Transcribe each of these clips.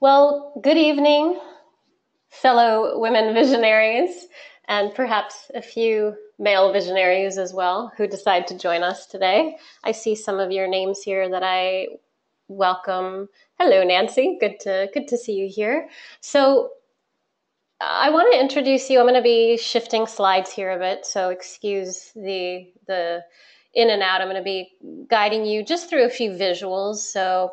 Well, good evening, fellow women visionaries, and perhaps a few male visionaries as well who decide to join us today. I see some of your names here that I welcome. Hello, Nancy. Good to see you here. So, I want to introduce you. I'm going to be shifting slides here a bit, so excuse the in and out. I'm going to be guiding you just through a few visuals. So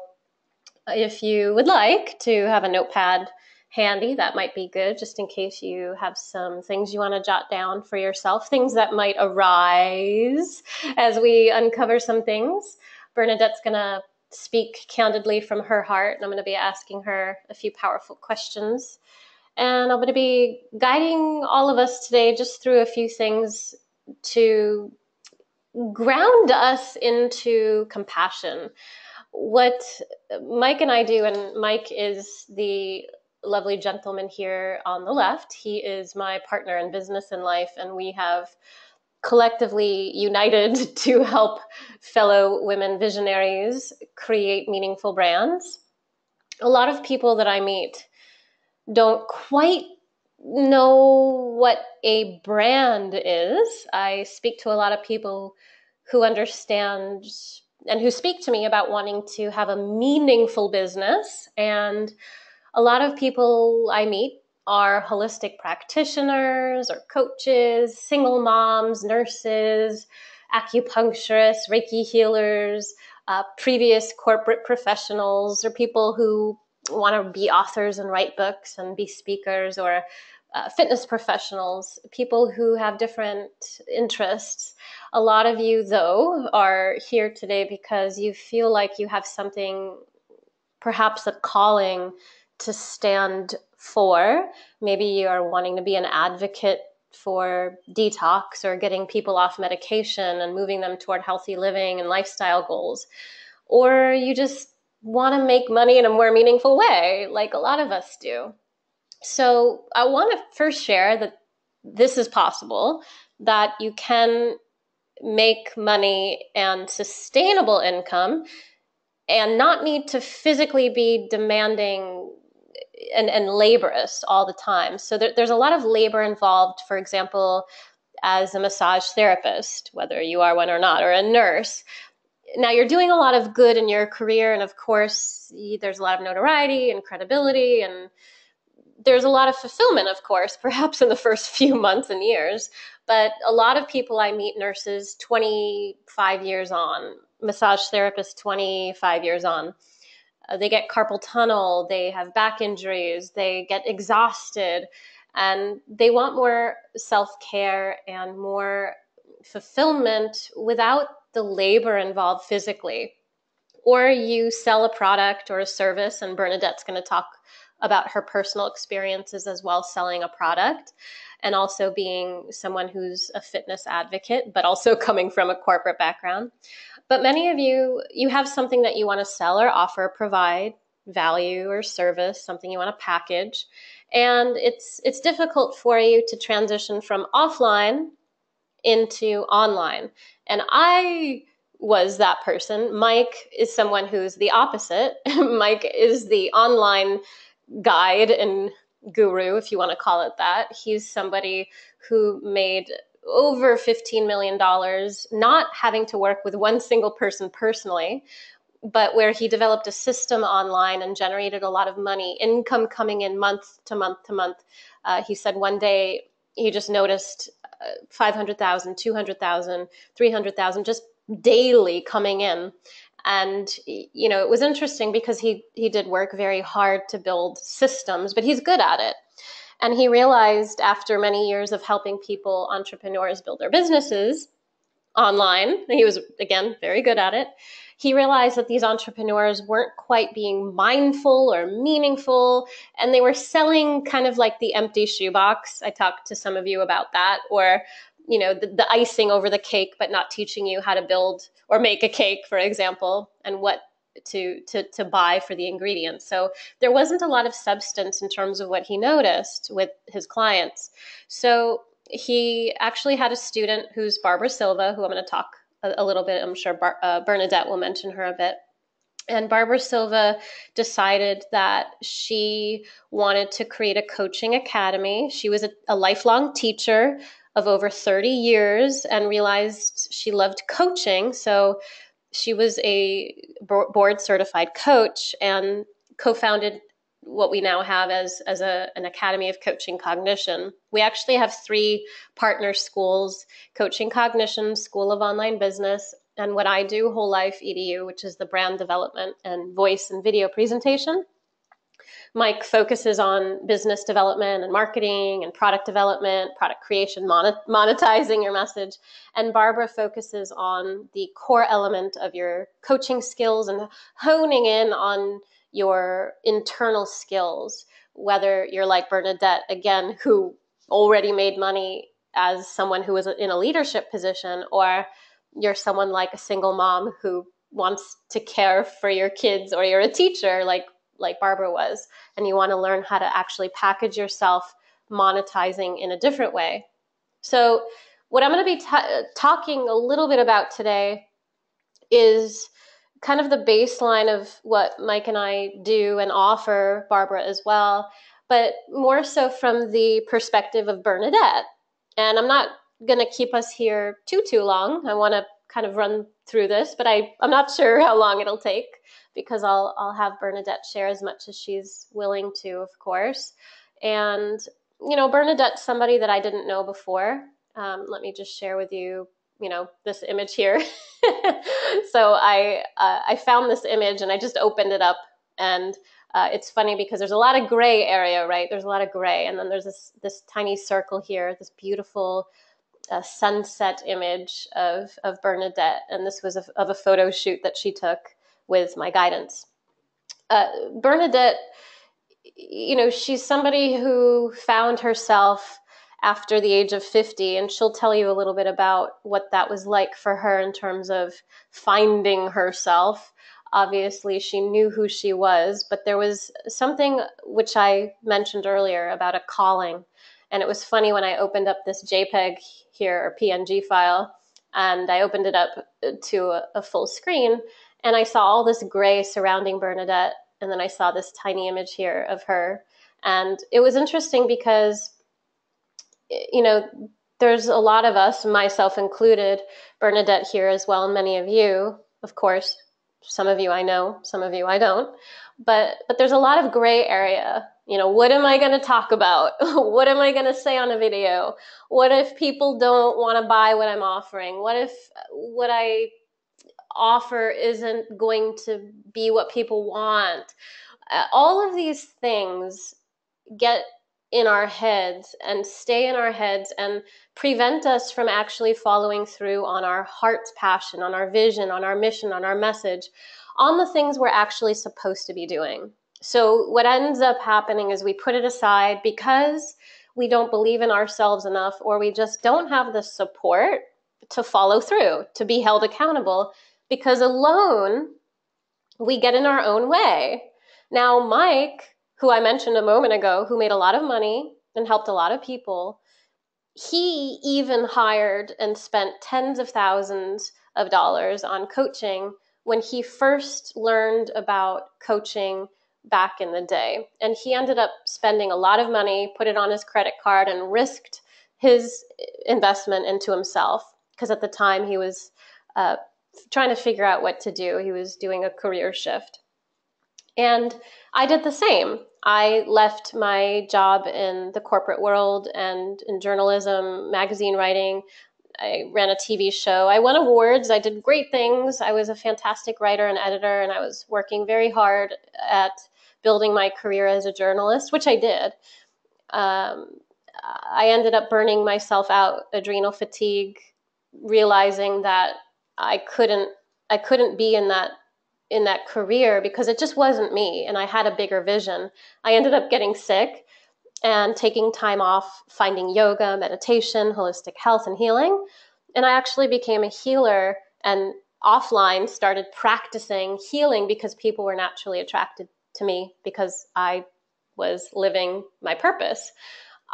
if you would like to have a notepad handy, that might be good, just in case you have some things you want to jot down for yourself, things that might arise as we uncover some things. Bernadette's going to speak candidly from her heart, and I'm going to be asking her a few powerful questions. And I'm going to be guiding all of us today just through a few things to ground us into compassion. What Mike and I do, and Mike is the lovely gentleman here on the left. He is my partner in business and life, and we have collectively united to help fellow women visionaries create meaningful brands. A lot of people that I meet don't quite know what a brand is. I speak to a lot of people who understand and who speak to me about wanting to have a meaningful business. And a lot of people I meet are holistic practitioners or coaches, single moms, nurses, acupuncturists, Reiki healers, previous corporate professionals, or people who want to be authors and write books and be speakers, or fitness professionals, people who have different interests. A lot of you, though, are here today because you feel like you have something, perhaps a calling to stand for. Maybe you are wanting to be an advocate for detox or getting people off medication and moving them toward healthy living and lifestyle goals. Or you just want to make money in a more meaningful way, like a lot of us do. So I want to first share that this is possible, that you can make money and sustainable income and not need to physically be demanding and laborious all the time. So there's a lot of labor involved, for example, as a massage therapist, whether you are one or not, or a nurse. Now you're doing a lot of good in your career, and of course, there's a lot of notoriety and credibility, and there's a lot of fulfillment, of course, perhaps in the first few months and years. But a lot of people I meet, nurses 25 years on, massage therapists 25 years on, they get carpal tunnel, they have back injuries, they get exhausted, and they want more self-care and more fulfillment without the labor involved physically. Or you sell a product or a service, and Bernadette's going to talk about her personal experiences as well, selling a product, and also being someone who's a fitness advocate, but also coming from a corporate background. But many of you have something that you want to sell or offer, provide value or service, something you want to package. And it's difficult for you to transition from offline into online. And I was that person. Mike is someone who's the opposite. Mike is the online guide and guru, if you want to call it that. He's somebody who made over $15 million, not having to work with one single person personally, but where he developed a system online and generated a lot of money, income coming in month to month to month. He said one day he just noticed 500,000, 200,000, 300,000 just daily coming in. And, you know, it was interesting because he did work very hard to build systems, but he's good at it. And he realized after many years of helping people, entrepreneurs, build their businesses online, he was, again, very good at it. He realized that these entrepreneurs weren't quite being mindful or meaningful, and they were selling kind of like the empty shoebox. I talked to some of you about that, or you know, the icing over the cake, but not teaching you how to build or make a cake, for example, and what to buy for the ingredients. So there wasn't a lot of substance in terms of what he noticed with his clients. So he actually had a student who's Barbara Silva, who I'm going to talk a little bit. I'm sure Bernadette will mention her a bit. And Barbara Silva decided that she wanted to create a coaching academy. She was a lifelong teacher of over 30 years and realized she loved coaching. So she was a board certified coach and co-founded what we now have as an Academy of Coaching Cognition. We actually have 3 partner schools: Coaching Cognition, School of Online Business, and what I do, Whole Life EDU, which is the brand development and voice and video presentation. Mike focuses on business development and marketing and product development, product creation, monetizing your message. And Barbara focuses on the core element of your coaching skills and honing in on your internal skills, whether you're like Bernadette, again, who already made money as someone who was in a leadership position, or you're someone like a single mom who wants to care for your kids, or you're a teacher like Barbara was, and you want to learn how to actually package yourself monetizing in a different way. So what I'm going to be talking a little bit about today is kind of the baseline of what Mike and I do and offer Barbara as well, but more so from the perspective of Bernadette. And I'm not going to keep us here too long. I want to kind of run through this, but I'm not sure how long it'll take, because I'll have Bernadette share as much as she's willing to, of course. And, Bernadette's somebody that I didn't know before. Let me just share with you, this image here. So I found this image and I just opened it up, and it's funny because there's a lot of gray area, right? There's a lot of gray. And then there's this tiny circle here, this beautiful sunset image of Bernadette. And this was of a photo shoot that she took with my guidance. Bernadette, she's somebody who found herself after the age of 50, and she'll tell you a little bit about what that was like for her in terms of finding herself. Obviously, she knew who she was, but there was something which I mentioned earlier about a calling. And it was funny when I opened up this JPEG here, or PNG file, and I opened it up to a full screen, and I saw all this gray surrounding Bernadette, and then I saw this tiny image here of her. And it was interesting because, there's a lot of us, myself included, Bernadette here as well, and many of you, of course. Some of you I know, some of you I don't. But there's a lot of gray area. What am I going to talk about? What am I going to say on a video? What if people don't want to buy what I'm offering? What if what I offer isn't going to be what people want? All of these things get in our heads and stay in our heads and prevent us from actually following through on our heart's passion, on our vision, on our mission, on our message, on the things we're actually supposed to be doing. So what ends up happening is we put it aside because we don't believe in ourselves enough, or we just don't have the support to follow through, to be held accountable, because alone we get in our own way. Now, Mike, who I mentioned a moment ago, who made a lot of money and helped a lot of people, he even hired and spent tens of thousands of dollars on coaching when he first learned about coaching back in the day. And he ended up spending a lot of money, put it on his credit card, and risked his investment into himself, because at the time he was trying to figure out what to do. He was doing a career shift. And I did the same. I left my job in the corporate world and in journalism, magazine writing. I ran a TV show. I won awards. I did great things. I was a fantastic writer and editor, and I was working very hard at building my career as a journalist, which I did. I ended up burning myself out, adrenal fatigue, realizing that I couldn't be in that career because it just wasn't me, and I had a bigger vision. I ended up getting sick and taking time off, finding yoga, meditation, holistic health, and healing. And I actually became a healer, and offline started practicing healing because people were naturally attracted to me because I was living my purpose.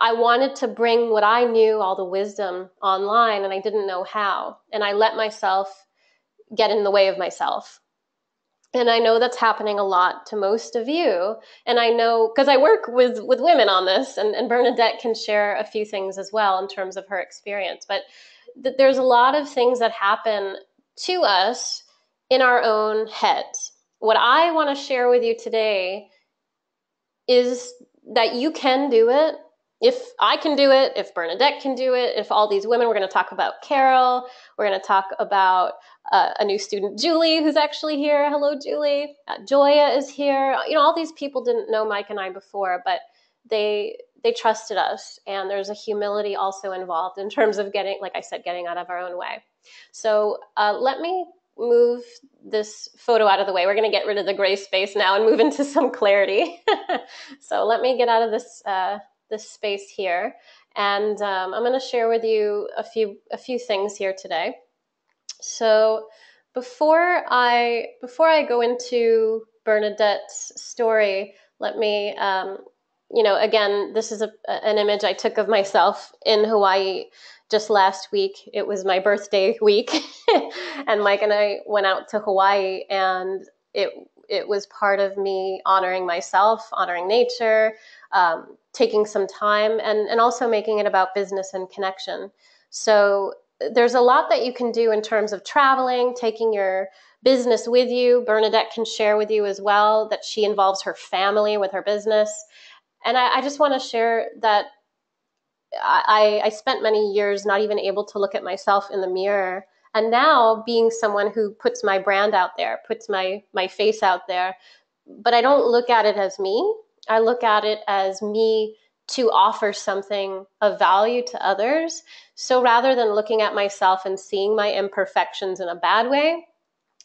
I wanted to bring what I knew, all the wisdom, online, and I didn't know how. And I let myself get in the way of myself. And I know that's happening a lot to most of you. And I know, because I work with women on this, and Bernadette can share a few things as well in terms of her experience. But there's a lot of things that happen to us in our own heads. What I want to share with you today is that you can do it. If I can do it, if Bernadette can do it, if all these women, we're going to talk about Carol, we're going to talk about a new student, Julie, who's actually here. Hello, Julie. Joya is here. All these people didn't know Mike and I before, but they trusted us. And there's a humility also involved in terms of getting, like I said, getting out of our own way. So let me move this photo out of the way. We're going to get rid of the gray space now and move into some clarity. So let me get out of this space here, and I'm going to share with you a few things here today. So before I go into Bernadette's story, let me again, this is an image I took of myself in Hawaii just last week. It was my birthday week, and Mike and I went out to Hawaii, and it was part of me honoring myself, honoring nature, taking some time, and also making it about business and connection. So there's a lot that you can do in terms of traveling, taking your business with you. Bernadette can share with you as well that she involves her family with her business. And I just want to share that I spent many years not even able to look at myself in the mirror. And now being someone who puts my brand out there, puts my face out there, but I don't look at it as me. I look at it as me to offer something of value to others. So rather than looking at myself and seeing my imperfections in a bad way,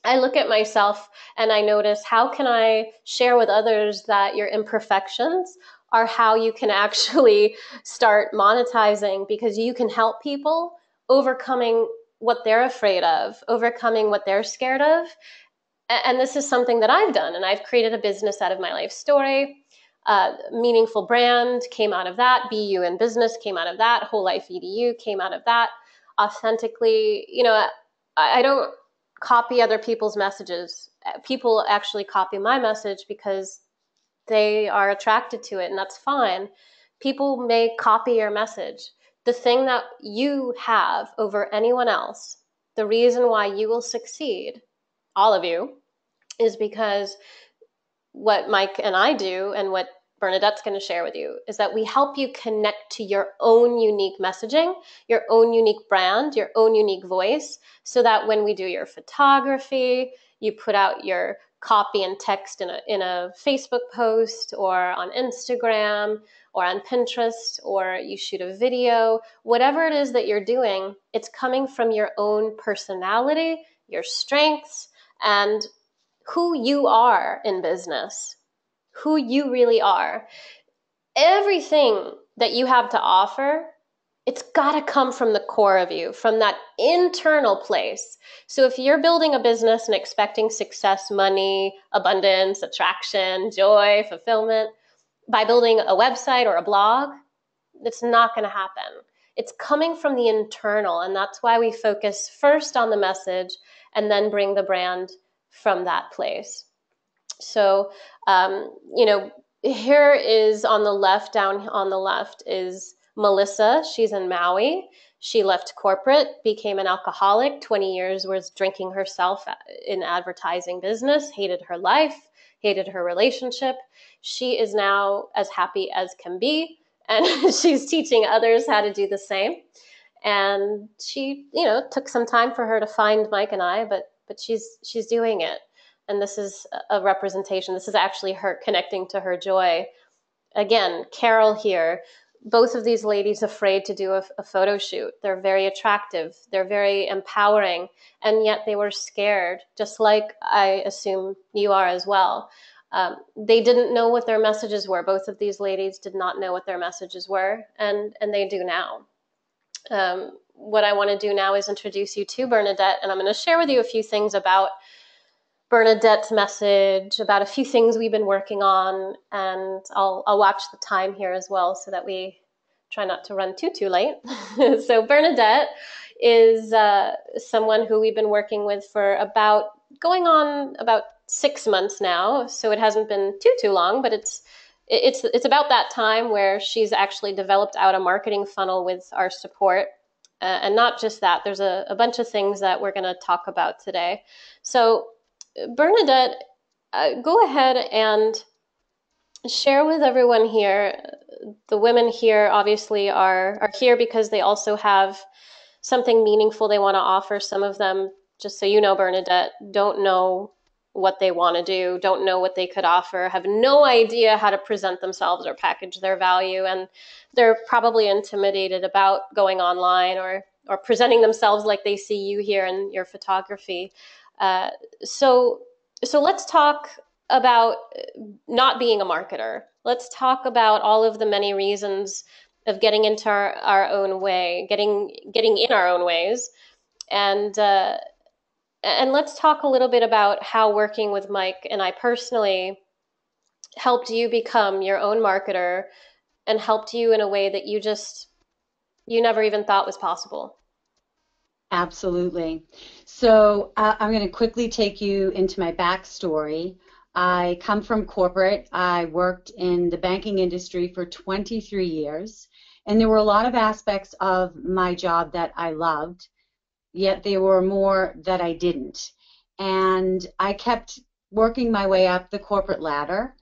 I look at myself and I notice, how can I share with others that your imperfections are how you can actually start monetizing, because you can help people overcoming what they're afraid of, overcoming what they're scared of. And this is something that I've done, and I've created a business out of my life story. Meaningful Brand came out of that. BU in Business came out of that. Whole Life EDU came out of that. Authentically, I don't copy other people's messages. People actually copy my message because they are attracted to it, and that's fine. People may copy your message. The thing that you have over anyone else, the reason why you will succeed, all of you, is because what Mike and I do, and what Bernadette's going to share with you, is that we help you connect to your own unique messaging, your own unique brand, your own unique voice, so that when we do your photography, you put out your copy and text in a Facebook post, or on Instagram, or on Pinterest, or you shoot a video, whatever it is that you're doing, it's coming from your own personality, your strengths, and who you are in business, who you really are. Everything that you have to offer, it's got to come from the core of you, from that internal place. So if you're building a business and expecting success, money, abundance, attraction, joy, fulfillment, by building a website or a blog, it's not going to happen. It's coming from the internal, and that's why we focus first on the message and then bring the brand from that place. So, here is on the left, down on the left is Melissa. She's in Maui. She left corporate, became an alcoholic, 20 years was drinking herself in advertising business, hated her life, hated her relationship. She is now as happy as can be, and she's teaching others how to do the same. And she, took some time for her to find Mike and I, but she's doing it. And this is a representation. This is actually her connecting to her joy. Again, Carol here, both of these ladies afraid to do a photo shoot. They're very attractive. They're very empowering. And yet they were scared, just like I assume you are as well. They didn't know what their messages were. Both of these ladies did not know what their messages were, and they do now. What I want to do now is introduce you to Bernadette, and I'm going to share with you a few things about Bernadette's message, about a few things we've been working on, and I'll watch the time here as well so that we try not to run too late. So Bernadette is someone who we've been working with for going on about 6 months now, so it hasn't been too long, but it's about that time where she's actually developed out a marketing funnel with our support. And not just that, there's a bunch of things that we're going to talk about today. So, Bernadette, go ahead and share with everyone here. The women here obviously are here because they also have something meaningful they want to offer. Some of them, just so you know, Bernadette, don't know what they want to do, don't know what they could offer, have no idea how to present themselves or package their value, and they're probably intimidated about going online or presenting themselves like they see you here in your photography. Uh, so so let's talk about not being a marketer. Let's talk about all of the many reasons of getting into our own way, getting in our own ways, and let's talk a little bit about how working with Mike and I personally helped you become your own marketer and helped you in a way that you never even thought was possible. Absolutely. So I'm going to quickly take you into my backstory. I come from corporate. I worked in the banking industry for 23 years, and there were a lot of aspects of my job that I loved, yet there were more that I didn't. And I kept working my way up the corporate ladder,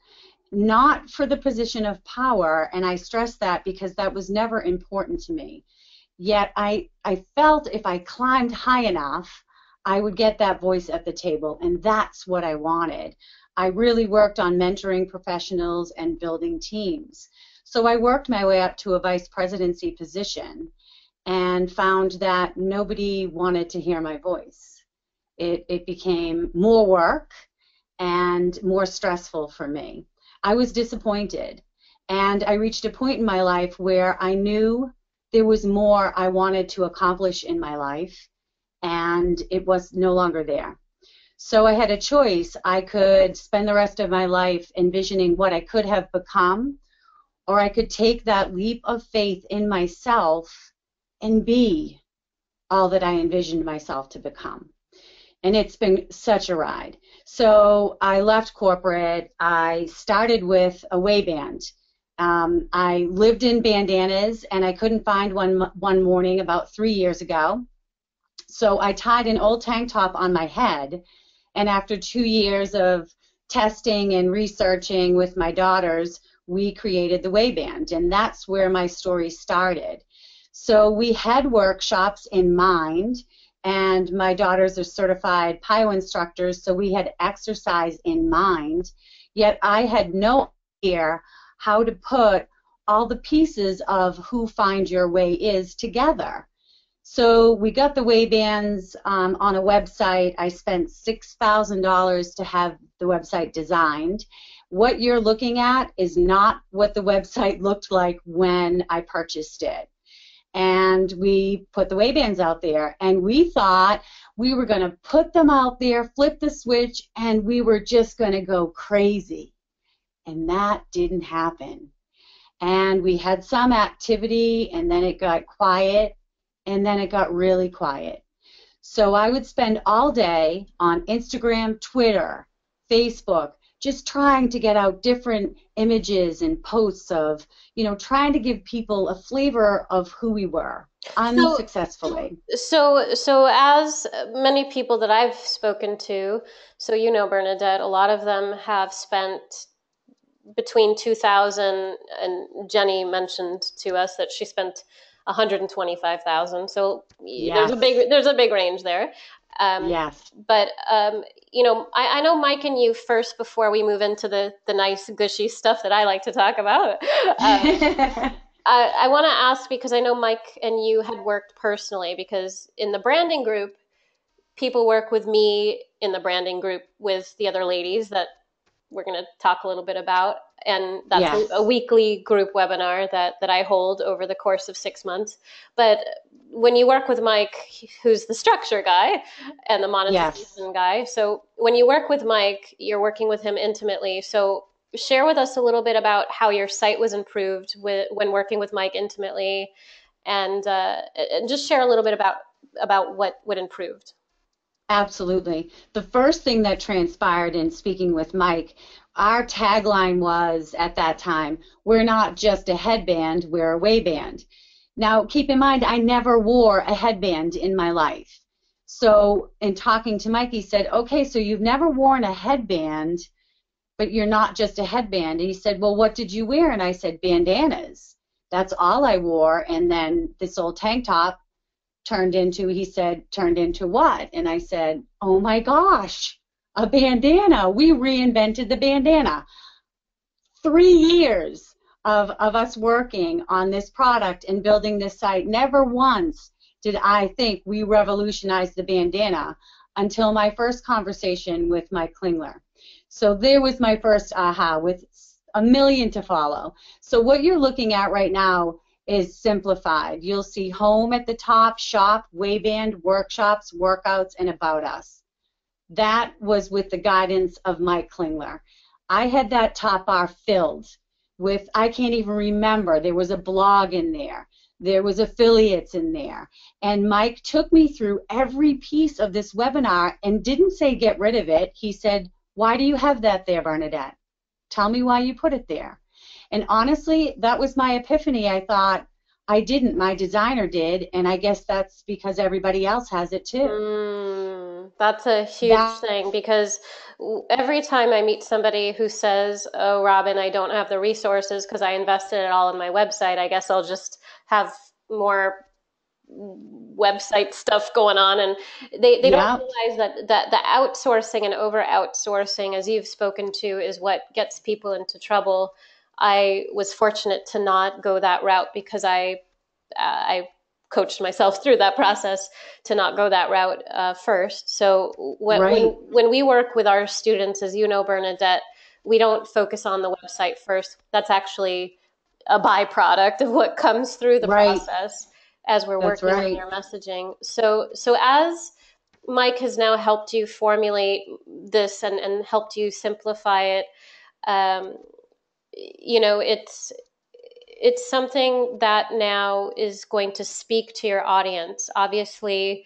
not for the position of power, and I stress that because that was never important to me. Yet I felt if I climbed high enough, I would get that voice at the table, and that's what I wanted. I really worked on mentoring professionals and building teams. So I worked my way up to a vice presidency position and found that nobody wanted to hear my voice. It became more work and more stressful for me. I was disappointed, and I reached a point in my life where I knew there was more I wanted to accomplish in my life, and it was no longer there. So I had a choice. I could spend the rest of my life envisioning what I could have become, or I could take that leap of faith in myself and be all that I envisioned myself to become. And it's been such a ride. So I left corporate. I started with a way band. I lived in bandanas, and I couldn't find one morning about 3 years ago. So I tied an old tank top on my head, and after 2 years of testing and researching with my daughters, we created the way band, and that's where my story started. So we had workshops in mind, and my daughters are certified PIO instructors, so we had exercise in mind, yet I had no idea how to put all the pieces of who Find Your Way is together. So we got the way bands on a website. I spent $6,000 to have the website designed. What you're looking at is not what the website looked like when I purchased it. And we put the way bands out there, and we thought we were going to put them out there, flip the switch, and we were just going to go crazy. And that didn't happen. And we had some activity, and then it got quiet, and then it got really quiet. So I would spend all day on Instagram, Twitter, Facebook, just trying to get out different images and posts of, trying to give people a flavor of who we were, So, unsuccessfully. so as many people that I've spoken to, so you know, Bernadette, a lot of them have spent between 2000, and Jenny mentioned to us that she spent 125,000. So Yes, there's a big range there. yes. But I know Mike and you first before we move into the nice gushy stuff that I like to talk about. I want to ask because I know Mike and you had worked personally because in the branding group, people work with me in the branding group with the other ladies that we're going to talk a little bit about. And that's a Yes, weekly group webinar that I hold over the course of 6 months. But when you work with Mike, who's the structure guy and the yes. monetization guy, so when you work with Mike, you're working with him intimately. So share with us a little bit about how your site was improved when working with Mike intimately, and just share a little bit about what improved. Absolutely. The first thing that transpired in speaking with Mike, our tagline was at that time, we're not just a headband, we're a waistband. Now, keep in mind, I never wore a headband in my life. So, in talking to Mike, he said, okay, so you've never worn a headband, but you're not just a headband. And he said, well, what did you wear? And I said, bandanas. That's all I wore. And then this old tank top he said, turned into what? And I said, oh my gosh, a bandana. We reinvented the bandana. 3 years of us working on this product and building this site, never once did I think we revolutionized the bandana until my first conversation with Mike Klingler. So there was my first aha with a million to follow. So what you're looking at right now is simplified. You'll see home at the top, shop, waistband, workshops, workouts, and about us. That was with the guidance of Mike Klingler. I had that top bar filled with, I can't even remember, there was a blog in there was affiliates in there, and Mike took me through every piece of this webinar and didn't say get rid of it. He said, why do you have that there, Bernadette? Tell me why you put it there. And honestly, that was my epiphany. I thought, I didn't, my designer did, and I guess that's because everybody else has it too. That's a huge thing, because every time I meet somebody who says, oh, Robyn, I don't have the resources because I invested it all in my website, I guess I'll just have more website stuff going on, and they don't realize that the outsourcing and over outsourcing, as you've spoken to, is what gets people into trouble. I was fortunate to not go that route because I coached myself through that process to not go that route first. So when we work with our students, as you know, Bernadette, we don't focus on the website first. That's actually a byproduct of what comes through the process as we're working on your messaging. So as Mike has now helped you formulate this and helped you simplify it, it's something that now is going to speak to your audience. Obviously,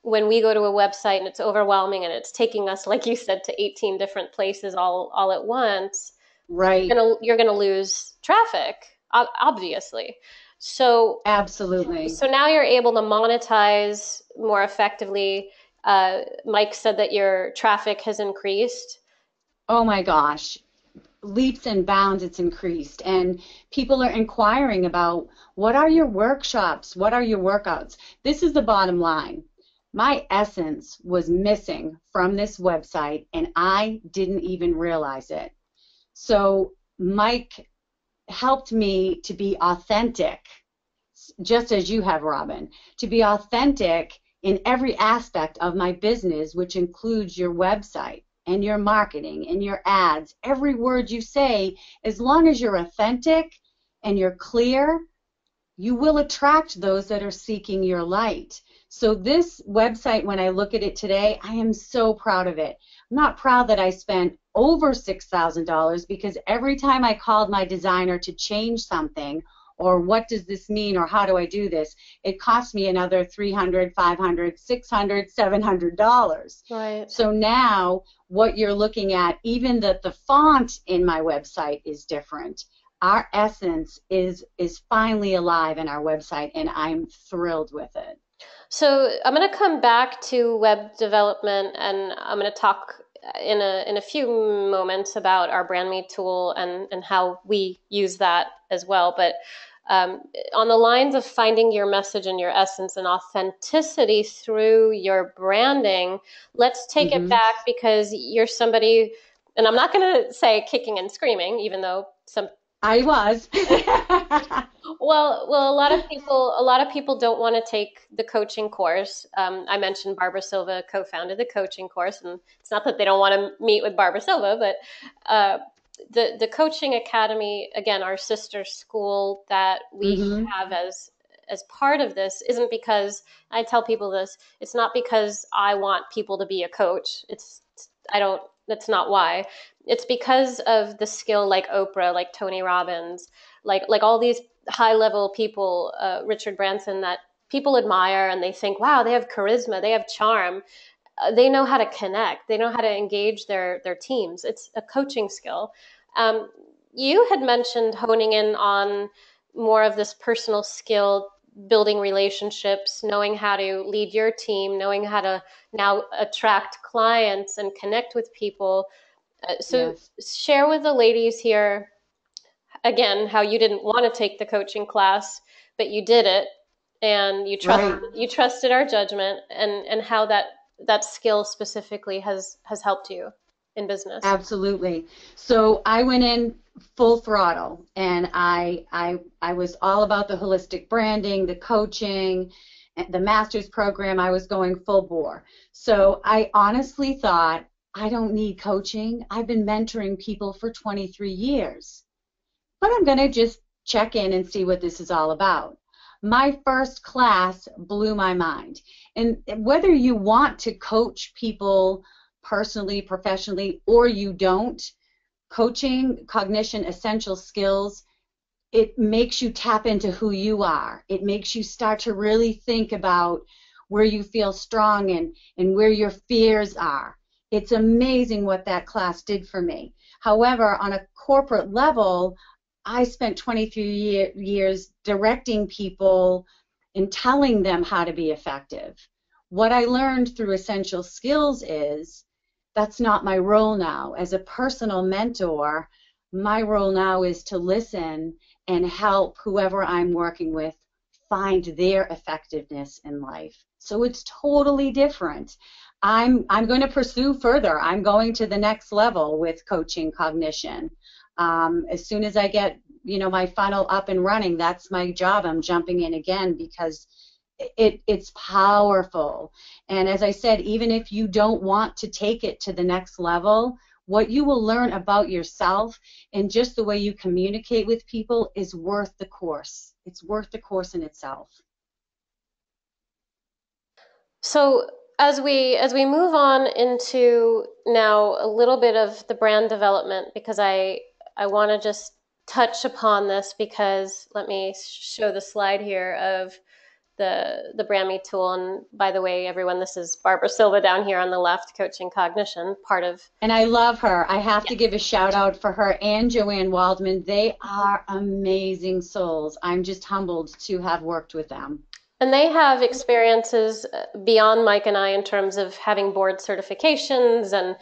when we go to a website and it's overwhelming and it's taking us, like you said, to 18 different places all at once, you're gonna lose traffic, obviously. So absolutely. So now you're able to monetize more effectively. Mike said that your traffic has increased. Oh my gosh. Leaps and bounds it's increased, and people are inquiring about, what are your workshops, what are your workouts? This is the bottom line. My essence was missing from this website, and I didn't even realize it. So Mike helped me to be authentic, just as you have, Robyn, to be authentic in every aspect of my business, which includes your website and your marketing and your ads. Every word you say, as long as you're authentic and you're clear, you will attract those that are seeking your light. So this website, when I look at it today, I am so proud of it. I'm not proud that I spent over $6,000, because every time I called my designer to change something, or what does this mean, or how do I do this, it cost me another $300, $500, $600, $700. Right. So now what you're looking at, even that the font in my website is different. Our essence is finally alive in our website, and I'm thrilled with it. So I'm going to come back to web development, and I'm going to talk in a few moments about our Brand Me tool and how we use that as well. But on the lines of finding your message and your essence and authenticity through your branding, let's take it back, because you're somebody, and I'm not going to say kicking and screaming, even though some I was. Well, a lot of people don't want to take the coaching course. I mentioned Barbara Silva co-founded the coaching course, and it's not that they don't want to meet with Barbara Silva, but the coaching academy, again, our sister school that we have as part of this, isn't because I tell people this. It's not because I want people to be a coach. That's not why. It's because of the skill, like Oprah, like Tony Robbins, like all these high level people, Richard Branson, that people admire and they think, wow, they have charisma, they have charm. they know how to connect. They know how to engage their teams. It's a coaching skill. Um, you had mentioned honing in on more of this personal skill, building relationships, knowing how to lead your team, knowing how to now attract clients and connect with people. So Yes. share with the ladies here again how you didn't want to take the coaching class, but you did it, and Right. you trusted our judgment, and how that skill specifically has helped you in business. Absolutely. So I went in full throttle, and I was all about the holistic branding, the coaching, the master's program. I was going full bore. So I honestly thought, I don't need coaching. I've been mentoring people for 23 years, but I'm going to just check in and see what this is all about. My first class blew my mind. And whether you want to coach people personally, professionally, or you don't, coaching, cognition, essential skills, it makes you tap into who you are. It makes you start to really think about where you feel strong and where your fears are. It's amazing what that class did for me. However, on a corporate level, I spent 23 years directing people and telling them how to be effective. What I learned through essential skills is that's not my role now. As a personal mentor, my role now is to listen and help whoever I'm working with find their effectiveness in life. So it's totally different. I'm going to pursue further. I'm going to the next level with coaching cognition. As soon as I get, my funnel up and running, that's my job. I'm jumping in again because it's powerful. And as I said, even if you don't want to take it to the next level, what you will learn about yourself and just the way you communicate with people is worth the course. It's worth the course in itself. So as we move on into now a little bit of the brand development, because I want to just touch upon this, because let me show the slide here of the brand me tool. And by the way, everyone, this is Barbara Silva down here on the left, coaching cognition, part of. And I love her. I have to Yes. give a shout out for her and Joanne Waldman. They are amazing souls. I'm just humbled to have worked with them. And they have experiences beyond Mike and I in terms of having board certifications. And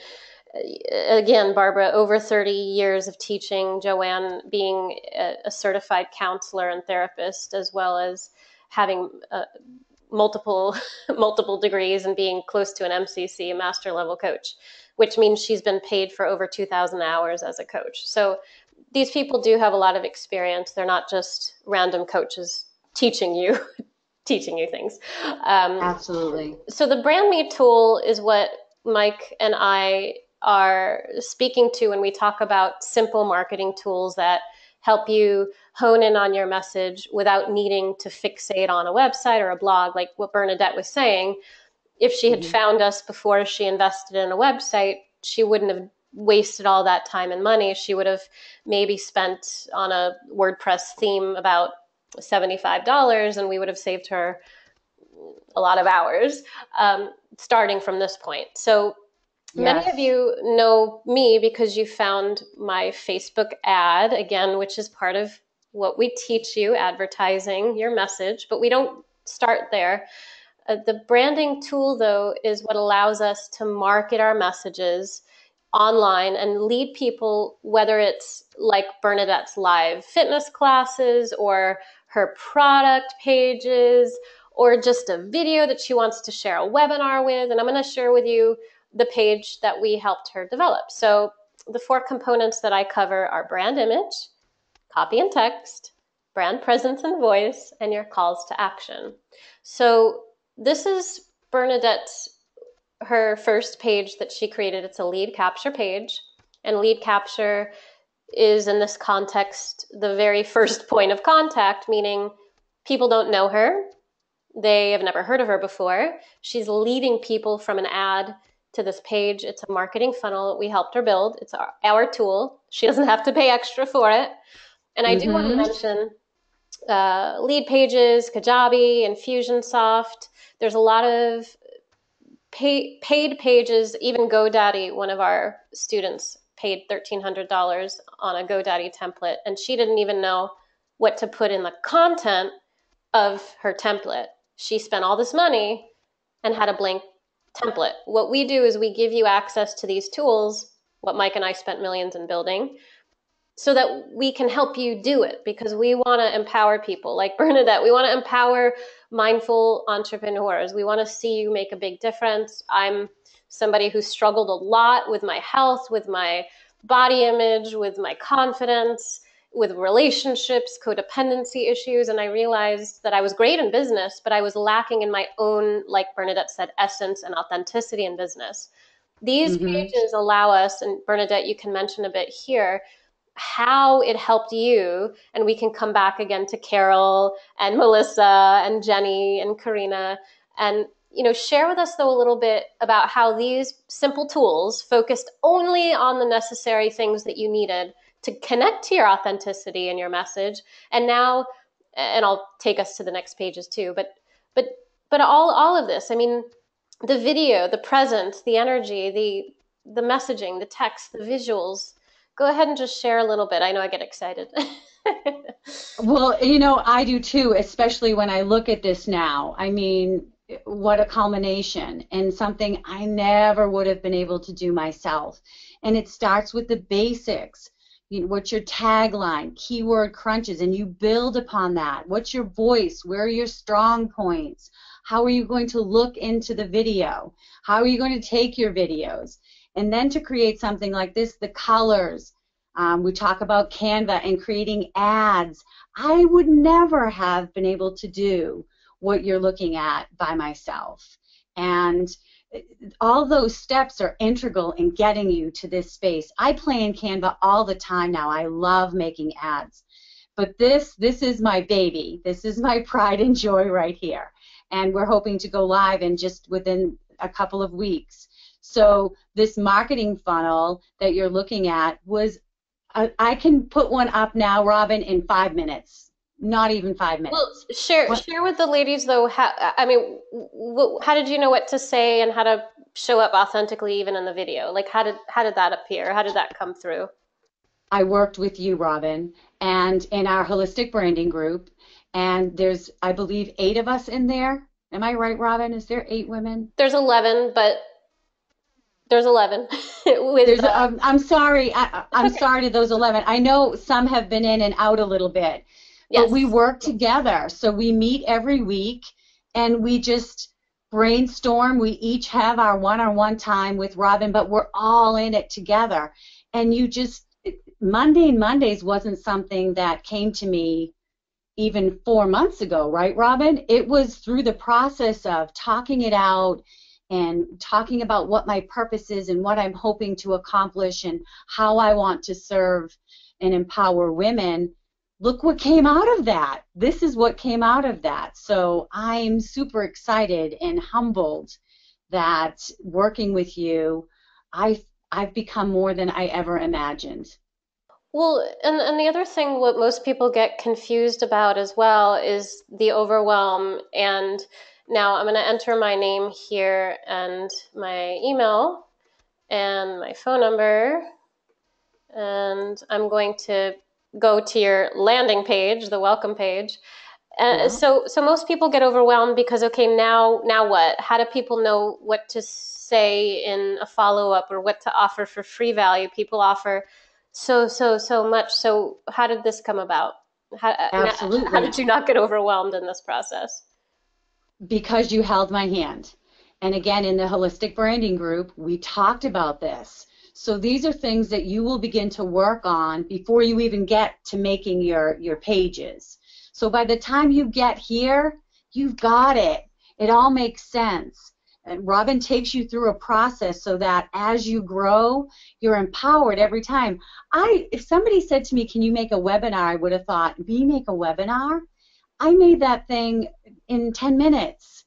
again, Barbara, over 30 years of teaching, Joanne being a certified counselor and therapist, as well as having multiple multiple degrees and being close to an MCC, a master level coach, which means she's been paid for over 2,000 hours as a coach. So these people do have a lot of experience. They're not just random coaches teaching you teaching you things. Absolutely. So the brand me tool is what Mike and I are speaking to when we talk about simple marketing tools that help you hone in on your message without needing to fixate on a website or a blog, like what Bernadette was saying. If she had found us before she invested in a website, she wouldn't have wasted all that time and money. She would have maybe spent on a WordPress theme about $75, and we would have saved her a lot of hours starting from this point. So many of Yes. you know me because you found my Facebook ad, again, which is part of what we teach you, advertising your message, but we don't start there. The branding tool, though, is what allows us to market our messages online and lead people, whether it's like Bernadette's live fitness classes or her product pages or just a video that she wants to share a webinar with. And I'm going to share with you the page that we helped her develop. So the four components that I cover are brand image, copy and text, brand presence and voice, and your calls to action. So this is Bernadette's, her first page that she created. It's a lead capture page, and lead capture is, in this context, the very first point of contact, meaning people don't know her. They have never heard of her before. She's leading people from an ad to this page. It's a marketing funnel that we helped her build. It's our tool. She doesn't have to pay extra for it. And I do want to mention Lead Pages, Kajabi, Infusionsoft. There's a lot of paid pages, even GoDaddy, one of our students paid $1,300 on a GoDaddy template, and she didn't even know what to put in the content of her template. She spent all this money and had a blank template. What we do is we give you access to these tools, what Mike and I spent millions in building, so that we can help you do it, because we want to empower people like Bernadette. We want to empower mindful entrepreneurs. We want to see you make a big difference. I'm somebody who struggled a lot with my health, with my body image, with my confidence, with relationships, codependency issues. And I realized that I was great in business, but I was lacking in my own, like Bernadette said, essence and authenticity in business. These Mm-hmm. pages allow us, and Bernadette, you can mention a bit here, how it helped you, and we can come back again to Carol and Melissa and Jenny and Karina, and share with us though a little bit about how these simple tools focused only on the necessary things that you needed to connect to your authenticity and your message. And now, and I'll take us to the next pages too, but but all of this, I mean, the video, the present, the energy, the messaging, the text, the visuals. Go ahead and just share a little bit. I know I get excited. Well, I do too, especially when I look at this now. I mean, what a culmination and something I never would have been able to do myself. And it starts with the basics. What's your tagline, keyword crunches, and you build upon that. What's your voice? Where are your strong points? How are you going to look into the video? How are you going to take your videos? And then to create something like this, the colors. We talk about Canva and creating ads. I would never have been able to do what you're looking at by myself. And all those steps are integral in getting you to this space. I play in Canva all the time now. I love making ads. But this is my baby. This is my pride and joy right here. And we're hoping to go live in just within a couple of weeks. So this marketing funnel that you're looking at was, I can put one up now, Robyn, in 5 minutes. Not even 5 minutes. Well, share with the ladies though. How did you know what to say and how to show up authentically even in the video? Like how did that appear? How did that come through? I worked with you, Robyn, and in our holistic branding group, and there's, I believe, 8 of us in there. Am I right, Robyn? Is there 8 women? There's 11, but there's 11. I'm sorry. I'm okay. sorry to those 11. I know some have been in and out a little bit, but Yes. we work together. So we meet every week, and we just brainstorm. We each have our one-on-one time with Robyn, but we're all in it together. And Mondays wasn't something that came to me even 4 months ago, right, Robyn? It was through the process of talking it out and talking about what my purpose is and what I'm hoping to accomplish and how I want to serve and empower women. Look what came out of that. This is what came out of that. So I'm super excited and humbled that working with you, I've become more than I ever imagined. Well, and the other thing, what most people get confused about as well is the overwhelm. And now I'm going to enter my name here and my email and my phone number, and I'm going to go to your landing page, the welcome page. Yeah. So most people get overwhelmed because, okay, now what? How do people know what to say in a follow-up or what to offer for free value? People offer so much. So how did this come about? How Absolutely. did you not get overwhelmed in this process? Because you held my hand. And again, in the holistic branding group, we talked about this. So these are things that you will begin to work on before you even get to making your pages. So by the time you get here, you've got it. It all makes sense. And Robyn takes you through a process so that as you grow, you're empowered every time. If somebody said to me, can you make a webinar? I would have thought, me make a webinar? I made that thing in 10 minutes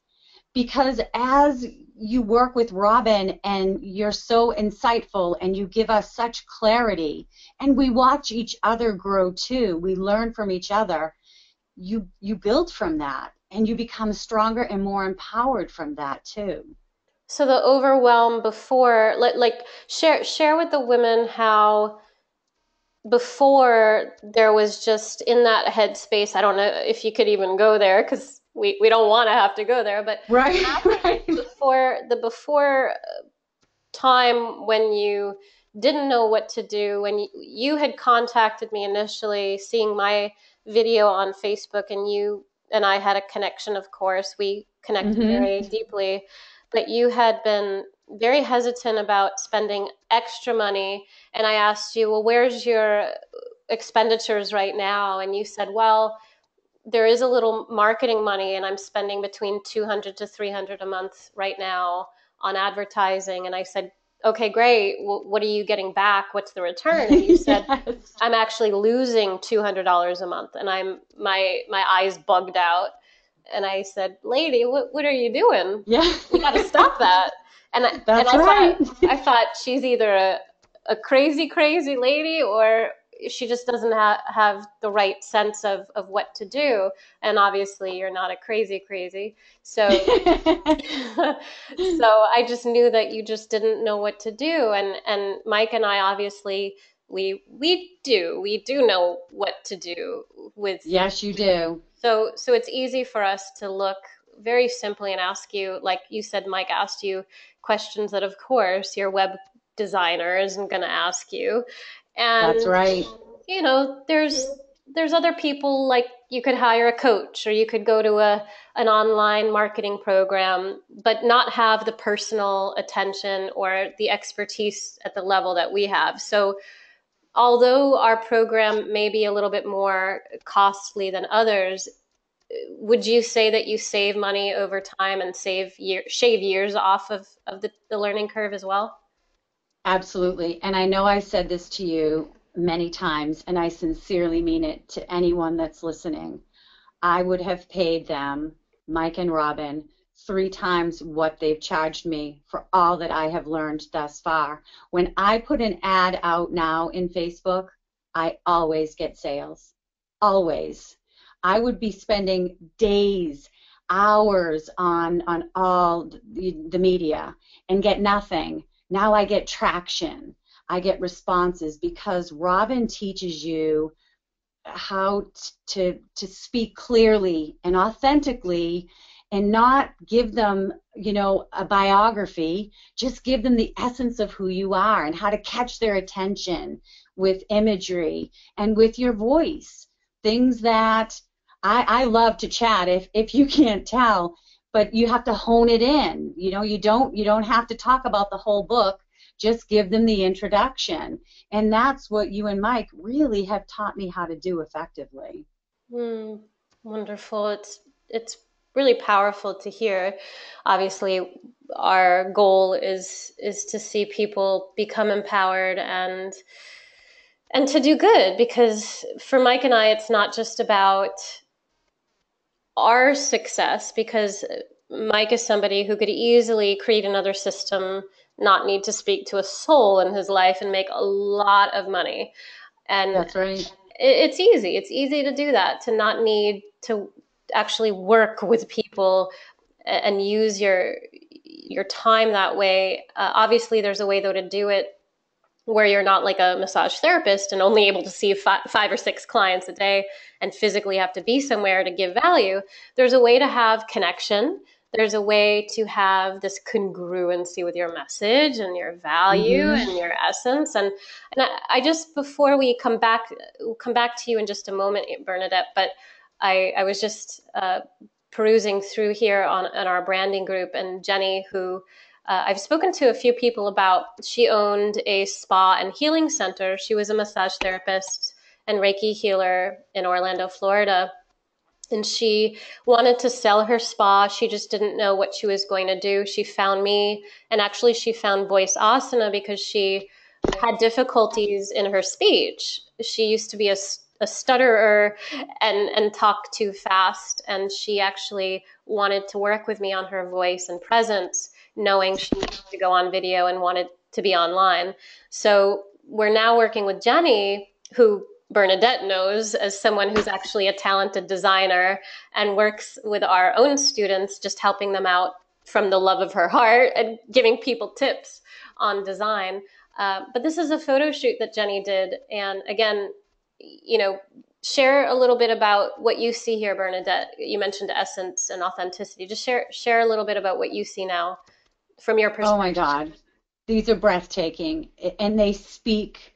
because as you work with Robyn and you're so insightful and you give us such clarity and we watch each other grow too, we learn from each other, you build from that and you become stronger and more empowered from that too. So the overwhelm before, like share with the women how before there was just in that headspace. I don't know if you could even go there because we don't want to have to go there, but Right, right. before time when you didn't know what to do, when you had contacted me initially, seeing my video on Facebook, and you and I had a connection, of course, we connected Hmm. very deeply, but you had been very hesitant about spending extra money. And I asked you, well, where's your expenditures right now? And you said, well, there is a little marketing money, and I'm spending between 200 to 300 a month right now on advertising. And I said, okay, great. Well, what are you getting back? What's the return? And you said, Yes. I'm actually losing $200 a month. And my eyes bugged out. And I said, lady, what are you doing? Yeah. You got to stop that. And That's right. I thought she's either a crazy lady, or she just doesn't have the right sense of what to do. And obviously you're not a crazy. So so I just knew that you just didn't know what to do. And Mike and I, obviously, we do know what to do with. Yes, you do. So it's easy for us to look very simply and ask you, like you said, Mike asked you questions that, of course, your web designer isn't going to ask you. That's And right. there's other people, like you could hire a coach, or you could go to an online marketing program, but not have the personal attention or the expertise at the level that we have. So although our program may be a little bit more costly than others, would you say that you save money over time and shave years off of the learning curve as well? Absolutely. And I know I said this to you many times, and I sincerely mean it to anyone that's listening. I would have paid them, Mike and Robyn, 3 times what they've charged me for all that I have learned thus far. When I put an ad out now in Facebook, I always get sales. Always. I would be spending days, hours on all the media and get nothing. Now I get traction. I get responses because Robyn teaches you how to speak clearly and authentically and not give them, a biography. Just give them the essence of who you are and how to catch their attention with imagery and with your voice. Things that I love to chat, if you can't tell, but you have to hone it in. You don't have to talk about the whole book. Just give them the introduction. And that's what you and Mike really have taught me how to do effectively. Mm, wonderful. It's really powerful to hear. Obviously, our goal is to see people become empowered and to do good, because for Mike and I, it's not just about our success, because Mike is somebody who could easily create another system, not need to speak to a soul in his life, and make a lot of money. And That's right. it's easy. It's easy to do that, to not need to actually work with people and use your time that way. Obviously, there's a way though to do it where you're not like a massage therapist and only able to see five or six clients a day and physically have to be somewhere to give value. There's a way to have connection. There's a way to have this congruency with your message and your value Mm-hmm. and your essence. And I just, before we come back to you in just a moment, Bernadette, but I was just perusing through here on our branding group, and Jenny, who I've spoken to a few people about. She owned a spa and healing center. She was a massage therapist and Reiki healer in Orlando, Florida. And she wanted to sell her spa. She just didn't know what she was going to do. She found me, and actually, she found voice asana because she had difficulties in her speech. She used to be a stutterer and talk too fast. And she actually wanted to work with me on her voice and presence, knowing she needed to go on video and wanted to be online. So we're now working with Jenny, who Bernadette knows as someone who's actually a talented designer and works with our own students, just helping them out from the love of her heart and giving people tips on design. But this is a photo shoot that Jenny did. And again, share a little bit about what you see here, Bernadette. You mentioned essence and authenticity. Just share a little bit about what you see now from your Oh perspective. my God, these are breathtaking, and they speak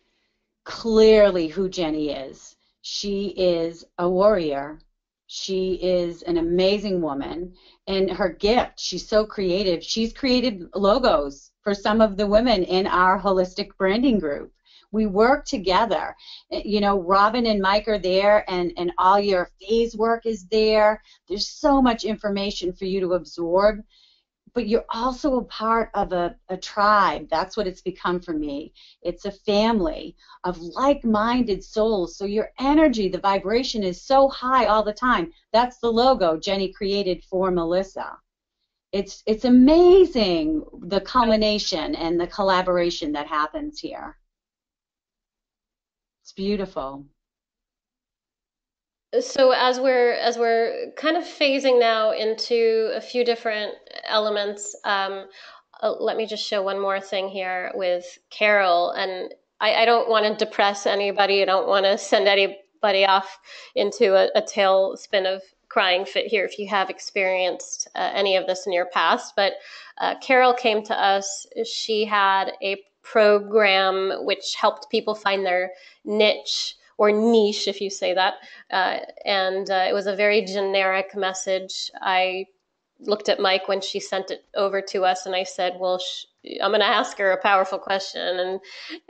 clearly who Jenny is. She is a warrior. She is an amazing woman. And her gift, she's so creative. She's created logos for some of the women in our holistic branding group. We work together. Robyn and Mike are there, and all your phase work is there. There's so much information for you to absorb, but you're also a part of a tribe. That's what it's become for me. It's a family of like-minded souls. So your energy, the vibration is so high all the time. That's the logo Jenny created for Melissa. It's amazing, the culmination and the collaboration that happens here. It's beautiful. So as we're kind of phasing now into a few different elements, let me just show one more thing here with Carol. And I don't want to depress anybody. I don't want to send anybody off into a tailspin of crying fit here if you have experienced any of this in your past. But Carol came to us. She had a program which helped people find their niche or niche, if you say that. And it was a very generic message. I looked at Mike when she sent it over to us, and I said, well, I'm going to ask her a powerful question, and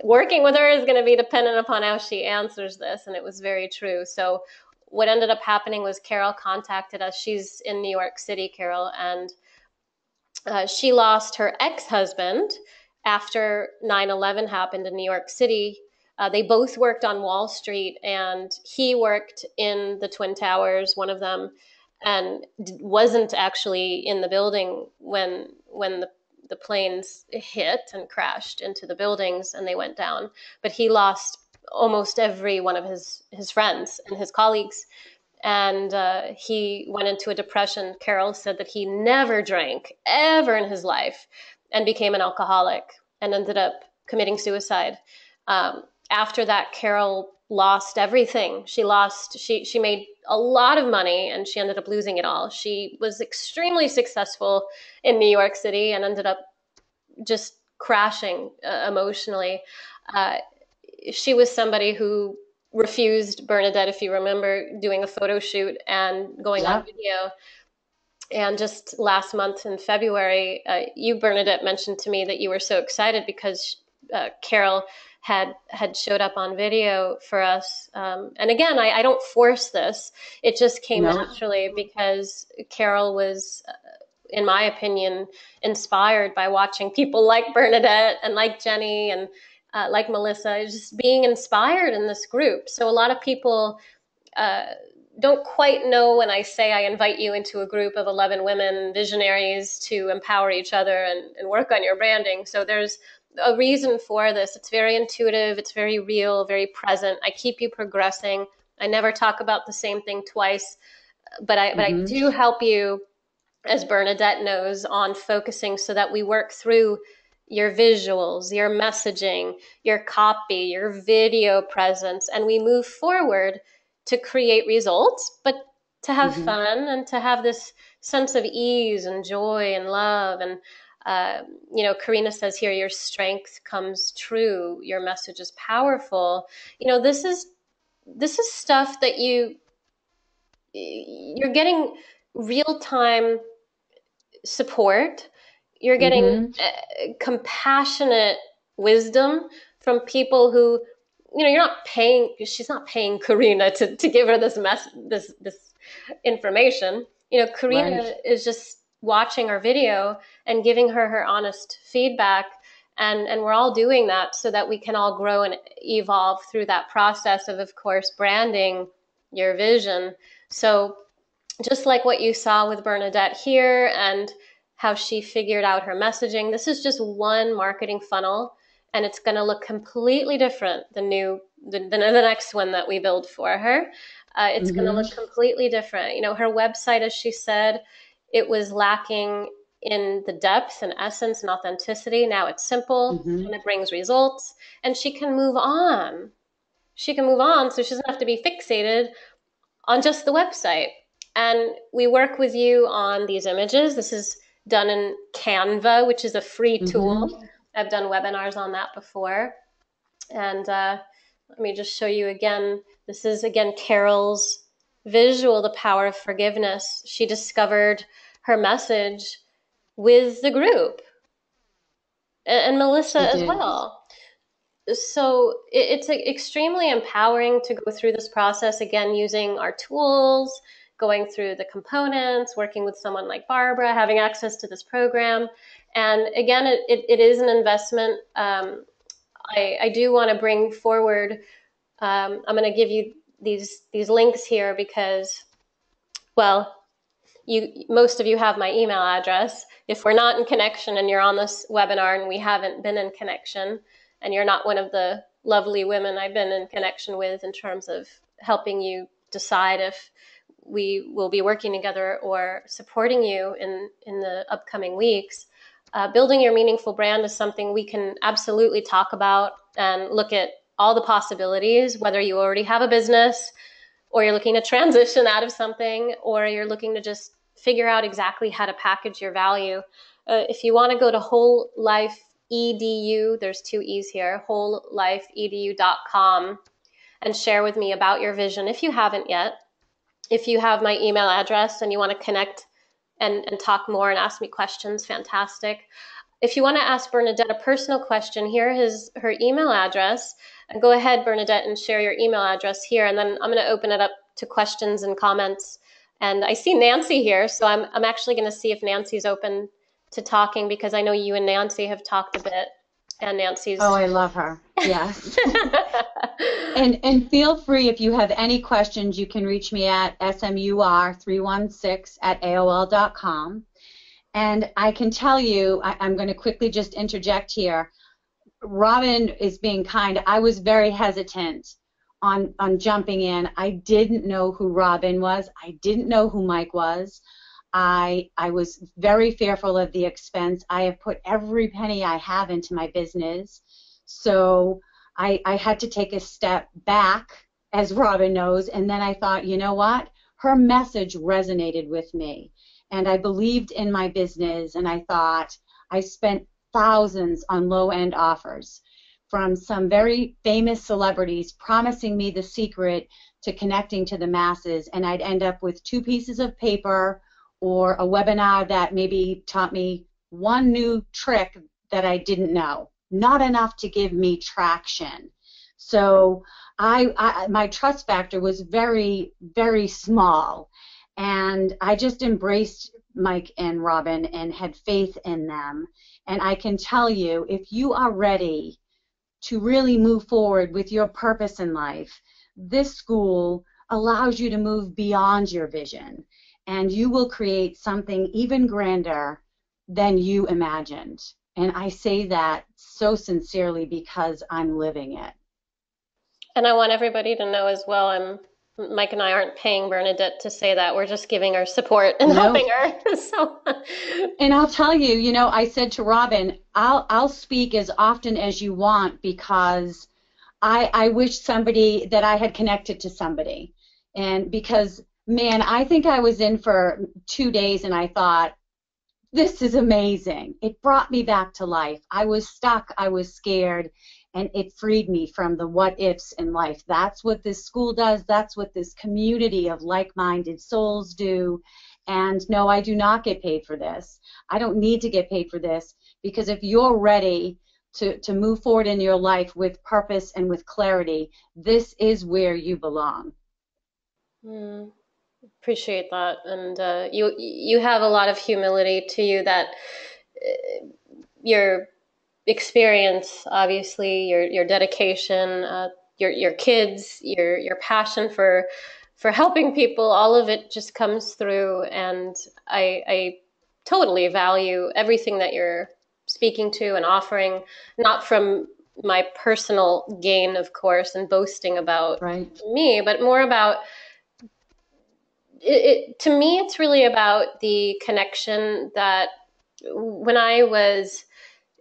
working with her is going to be dependent upon how she answers this. And it was very true. So what ended up happening was Carol contacted us. She's in New York City, Carol, and she lost her ex-husband after 9/11 happened in New York City. They both worked on Wall Street, and he worked in the Twin Towers, one of them, and wasn't actually in the building when the planes hit and crashed into the buildings and they went down. But he lost almost every one of his friends and his colleagues, and he went into a depression. Carol said that he never drank ever in his life and became an alcoholic and ended up committing suicide. After that, Carol lost everything. She made a lot of money and she ended up losing it all. She was extremely successful in New York City and ended up just crashing emotionally. Uh, she was somebody who refused, Bernadette, if you remember, doing a photo shoot and going on Yep. video. And just last month in February, you, Bernadette, mentioned to me that you were so excited because Carol had showed up on video for us. And again, I don't force this. It just came No. naturally because Carol was, in my opinion, inspired by watching people like Bernadette and like Jenny and like Melissa, just being inspired in this group. So a lot of people uh, don't quite know when I say I invite you into a group of 11 women visionaries to empower each other and work on your branding. So there's a reason for this. It's very intuitive, it's very real, very present. I keep you progressing. I never talk about the same thing twice, but I Mm-hmm. do help you, as Bernadette knows, on focusing so that we work through your visuals, your messaging, your copy, your video presence, and we move forward to create results, but to have Mm-hmm. fun and to have this sense of ease and joy and love. And, Karina says here, your strength comes true. Your message is powerful. This is stuff that you're getting real time support. You're getting Mm-hmm. compassionate wisdom from people who, you're not paying. She's not paying Karina to give her this information. Right. Karina is just watching our video and giving her honest feedback. And we're all doing that so that we can all grow and evolve through that process of course, branding your vision. So just like what you saw with Bernadette here and how she figured out her messaging, this is just one marketing funnel, and it's going to look completely different the next one that we build for her. It's going to Mm-hmm. look completely different. Her website, as she said, it was lacking in the depth and essence and authenticity. Now it's simple and it brings results, and she can move on. She can move on, so she doesn't have to be fixated on just the website. And we work with you on these images. This is done in Canva, which is a free tool. I've done webinars on that before. And let me just show you again. This is, again, Carol's visual, The Power of Forgiveness. She discovered her message with the group, and Melissa as well. So it's extremely empowering to go through this process, again, using our tools, going through the components, working with someone like Barbara, having access to this program. And again, it is an investment. I do want to bring forward, I'm going to give you these links here because, well, most of you have my email address. If we're not in connection and you're on this webinar and we haven't been in connection, and you're not one of the lovely women I've been in connection with in terms of helping you decide if we will be working together or supporting you in the upcoming weeks, building your meaningful brand is something we can absolutely talk about and look at all the possibilities, whether you already have a business or you're looking to transition out of something, or you're looking to just figure out exactly how to package your value. If you want to go to Whole Life Edu, there's 2 E's here, wholelifeedu.com, and share with me about your vision if you haven't yet. If you have my email address and you want to connect and talk more and ask me questions, fantastic. If you want to ask Bernadette a personal question, here is her email address. And go ahead, Bernadette, and share your email address here. And then I'm going to open it up to questions and comments. And I see Nancy here, so I'm actually going to see if Nancy's open to talking, because I know you and Nancy have talked a bit, and Nancy's... Oh, I love her. Yes. and feel free, if you have any questions, you can reach me at smur316@aol.com. And I can tell you, I'm going to quickly just interject here. Robyn is being kind. I was very hesitant on jumping in. I didn't know who Robyn was. I didn't know who Mike was. I was very fearful of the expense. I have put every penny I have into my business. So I had to take a step back, as Robyn knows, and then I thought, you know what? Her message resonated with me. And I believed in my business, and I thought, I spent thousands on low-end offers from some very famous celebrities promising me the secret to connecting to the masses, and I'd end up with 2 pieces of paper or a webinar that maybe taught me one new trick that I didn't know, not enough to give me traction. So my trust factor was very, very small, and I just embraced Mike and Robyn and had faith in them. And I can tell you, if you are ready to really move forward with your purpose in life, this school allows you to move beyond your vision, and you will create something even grander than you imagined. And I say that so sincerely because I'm living it. And I want everybody to know as well, Mike and I aren't paying Bernadette to say that. We're just giving her support and helping her. So. And I'll tell you, you know, I said to Robyn, I'll speak as often as you want, because I wish somebody that I had connected to somebody. And because, man, I think I was in for 2 days and I thought, this is amazing. It brought me back to life. I was stuck, I was scared, and it freed me from the what ifs in life. That's what this school does. That's what this community of like-minded souls do. And no, I do not get paid for this. I don't need to get paid for this, because if you're ready to move forward in your life with purpose and with clarity, this is where you belong. Appreciate that. And you have a lot of humility to you, that your experience, obviously, your dedication, your kids, your passion for helping people, all of it just comes through. And I totally value everything that you're speaking to and offering, not from my personal gain, of course, and boasting about me, but more about it. To me, it's really about the connection that when I was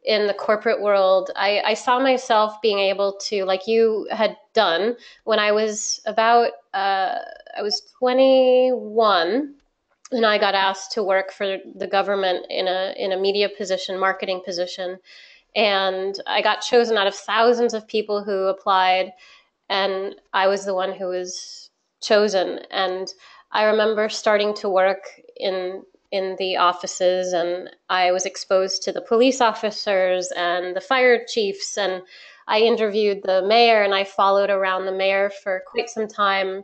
in the corporate world, I saw myself being able to, like you had done, when I was I was 21, and I got asked to work for the government in a media position, marketing position, and I got chosen out of thousands of people who applied, and I was the one who was chosen. And I remember starting to work in the offices, and I was exposed to the police officers and the fire chiefs, and I interviewed the mayor, and I followed around the mayor for quite some time.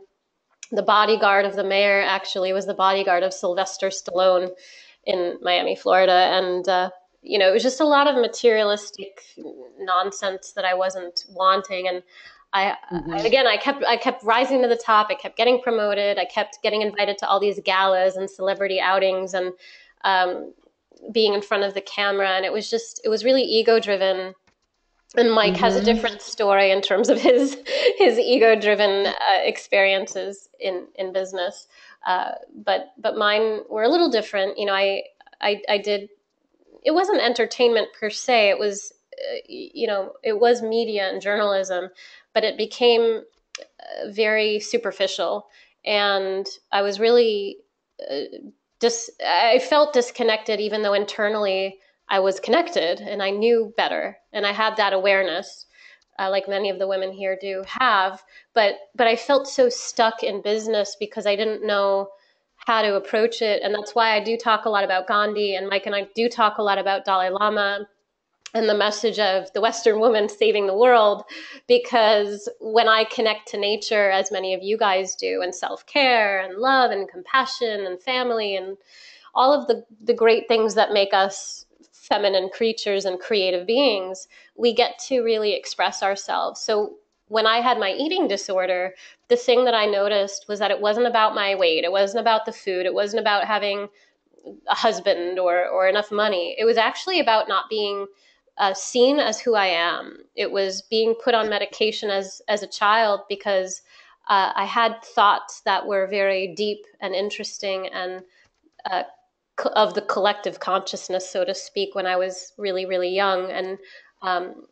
The bodyguard of the mayor actually was the bodyguard of Sylvester Stallone in Miami, Florida, and it was just a lot of materialistic nonsense that I wasn't wanting. And Hmm. again, I kept rising to the top. I kept getting promoted. I kept getting invited to all these galas and celebrity outings, and um, being in front of the camera. And it was really ego driven. And Mike has a Hmm. different story in terms of his ego driven experiences in business. But mine were a little different. I did, it wasn't entertainment per se. It was, it was media and journalism, but it became very superficial. And I was really I felt disconnected, even though internally I was connected and I knew better and I had that awareness, like many of the women here do have. But I felt so stuck in business because I didn't know how to approach it. And that's why I do talk a lot about Gandhi, and Mike and I do talk a lot about Dalai Lama and the message of the Western woman saving the world. Because when I connect to nature, as many of you guys do, and self care and love and compassion and family and all of the great things that make us feminine creatures and creative beings, we get to really express ourselves. So when I had my eating disorder, the thing that I noticed was that it wasn't about my weight, it wasn't about the food, it wasn't about having a husband or enough money. It was actually about not being seen as who I am. It was being put on medication as a child because I had thoughts that were very deep and interesting and uh, of the collective consciousness, so to speak, when I was really, really young. And um,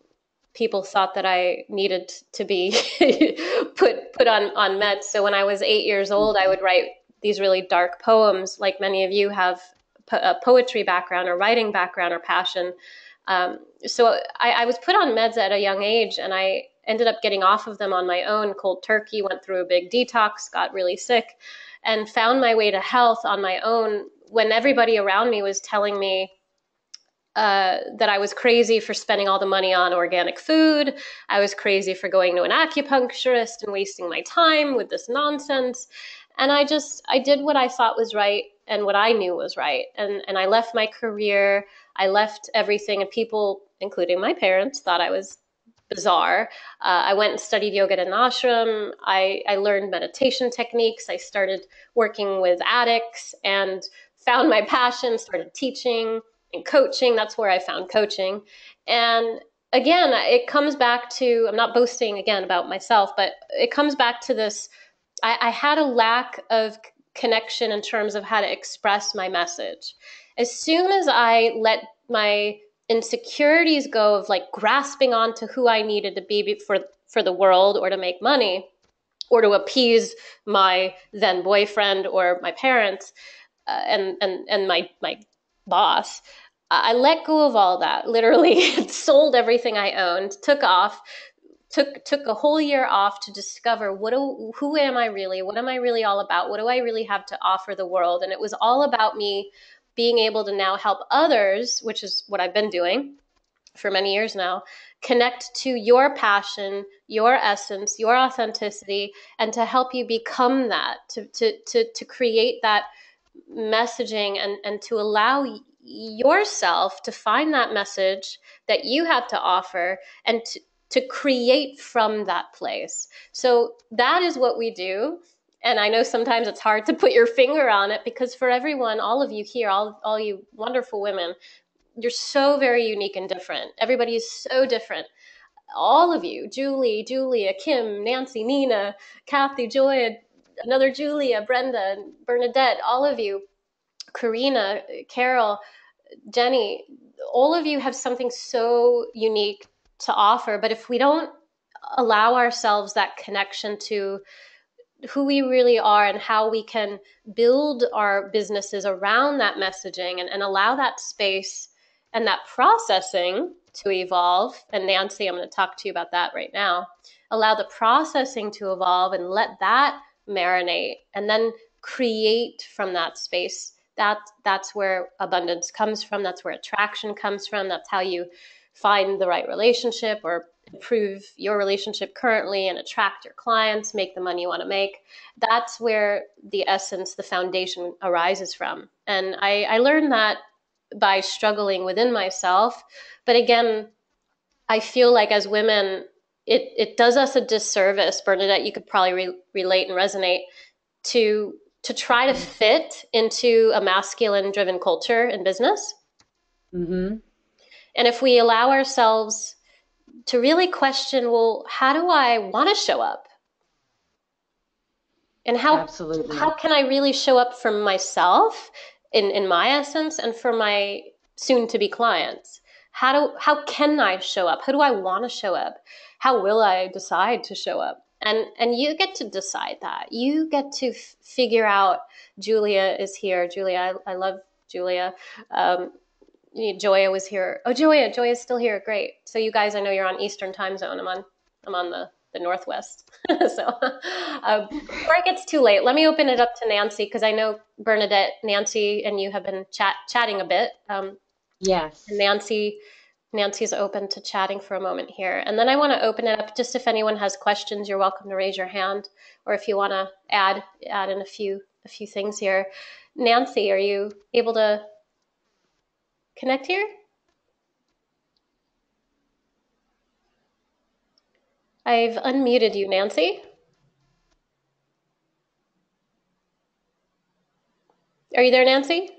people thought that I needed to be put on meds. So when I was 8 years old, I would write these really dark poems, like many of you have a poetry background or writing background or passion. So I was put on meds at a young age, and I ended up getting off of them on my own, cold turkey, went through a big detox, got really sick, and found my way to health on my own when everybody around me was telling me that I was crazy for spending all the money on organic food. I was crazy for going to an acupuncturist and wasting my time with this nonsense. And I did what I thought was right and what I knew was right. And I left my career, I left everything, and people, including my parents, thought I was bizarre. I went and studied yoga at an ashram. I learned meditation techniques. I started working with addicts and found my passion, started teaching and coaching. That's where I found coaching. And again, it comes back to, I'm not boasting again about myself, but it comes back to this. I had a lack of connection in terms of how to express my message. As soon as I let my insecurities go of like grasping onto who I needed to be for the world or to make money or to appease my then boyfriend or my parents, and my boss, I let go of all that. Literally, sold everything I owned, took off, took a whole year off to discover who am I really, what am I really all about, what do I really have to offer the world, and it was all about me being able to now help others, which is what I've been doing for many years now, connect to your passion, your essence, your authenticity, and to help you become that, to create that messaging and to allow yourself to find that message that you have to offer and to create from that place. So that is what we do. And I know sometimes it's hard to put your finger on it because for everyone, all of you here, all you wonderful women, you're so very unique and different. Everybody is so different. All of you, Julie, Julia, Kim, Nancy, Nina, Kathy, Joy, another Julia, Brenda, Bernadette, all of you, Karina, Carol, Jenny, all of you have something so unique to offer, but if we don't allow ourselves that connection to who we really are and how we can build our businesses around that messaging and allow that space and that processing to evolve. And Nancy, I'm going to talk to you about that right now. Allow the processing to evolve and let that marinate and then create from that space. That's where abundance comes from. That's where attraction comes from. That's how you find the right relationship or improve your relationship currently and attract your clients, make the money you want to make. That's where the essence, the foundation arises from. And I learned that by struggling within myself. But again, I feel like as women, it does us a disservice, Bernadette, you could probably relate and resonate, to try to fit into a masculine driven culture in business. Mm-hmm. And if we allow ourselves to really question, well, how do I want to show up? And Absolutely. how can I really show up for myself in my essence and for my soon to be clients? How can I show up? How do I want to show up? How will I decide to show up? And you get to decide that. You get to figure out. Julia is here. Julia, I love Julia. Joya was here. Oh, Joya's still here. Great. So you guys, I know you're on Eastern time zone. I'm on the Northwest. So before it gets too late, let me open it up to Nancy because I know Bernadette, Nancy, and you have been chatting a bit. Yes. And Nancy's open to chatting for a moment here. And then I want to open it up just if anyone has questions, you're welcome to raise your hand, or if you want to add in a few things here. Nancy, are you able to connect here? I've unmuted you, Nancy. Are you there, Nancy?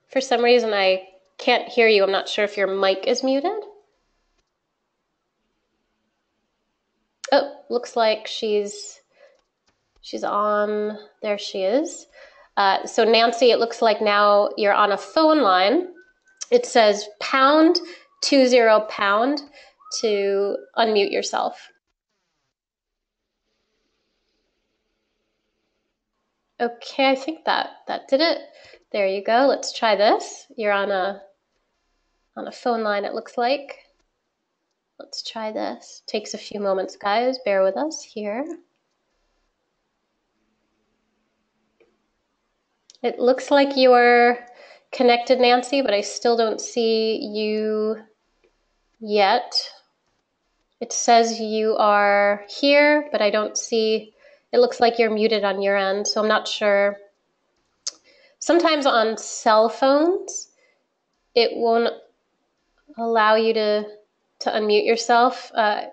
For some reason, I can't hear you. I'm not sure if your mic is muted. Oh, looks like she's on. There she is. So Nancy, it looks like now you're on a phone line. It says #20# to unmute yourself. Okay, I think that did it. There you go. Let's try this. You're on a phone line, it looks like. Let's try this. Takes a few moments, guys. Bear with us here. It looks like you're connected, Nancy, but I still don't see you yet. It says you are here, but I don't see, it looks like you're muted on your end, so I'm not sure. Sometimes on cell phones, it won't allow you to unmute yourself.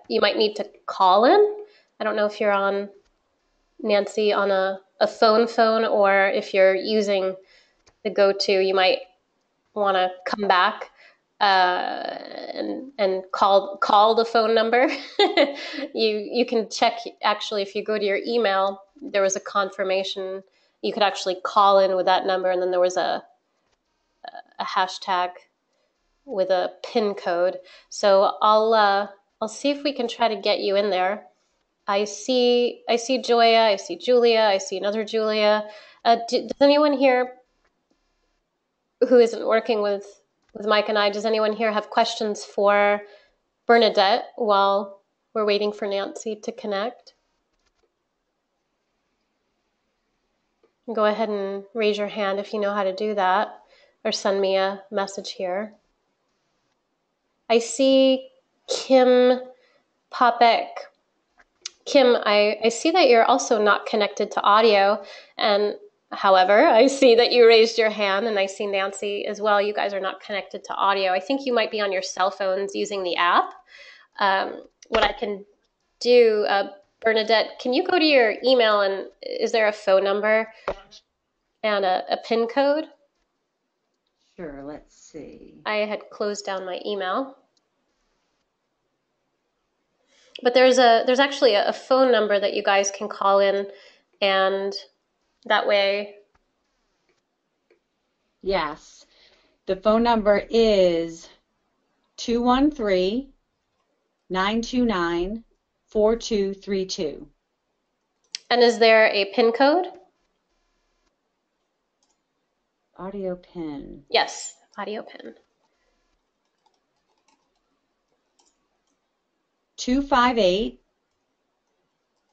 You might need to call in. I don't know if you're on, Nancy, on a phone, or if you're using the go-to, you might want to come back and call the phone number. You can check, actually, if you go to your email, there was a confirmation. You could actually call in with that number, and then there was a hashtag with a PIN code. So I'll see if we can try to get you in there. I see Joya, I see Julia, I see another Julia. Does anyone here who isn't working with Mike and I, does anyone here have questions for Bernadette while we're waiting for Nancy to connect? Go ahead and raise your hand if you know how to do that, or send me a message here. I see Kim Popek. Kim, I see that you're also not connected to audio, and however, I see that you raised your hand, and I see Nancy as well. You guys are not connected to audio. I think you might be on your cell phones using the app. What I can do, Bernadette, can you go to your email, and is there a phone number and a PIN code? Sure, let's see. I had closed down my email. But there's actually a phone number that you guys can call in, and that way Yes. The phone number is 213-929-4232. And is there a PIN code? Audio pin. Yes, audio PIN.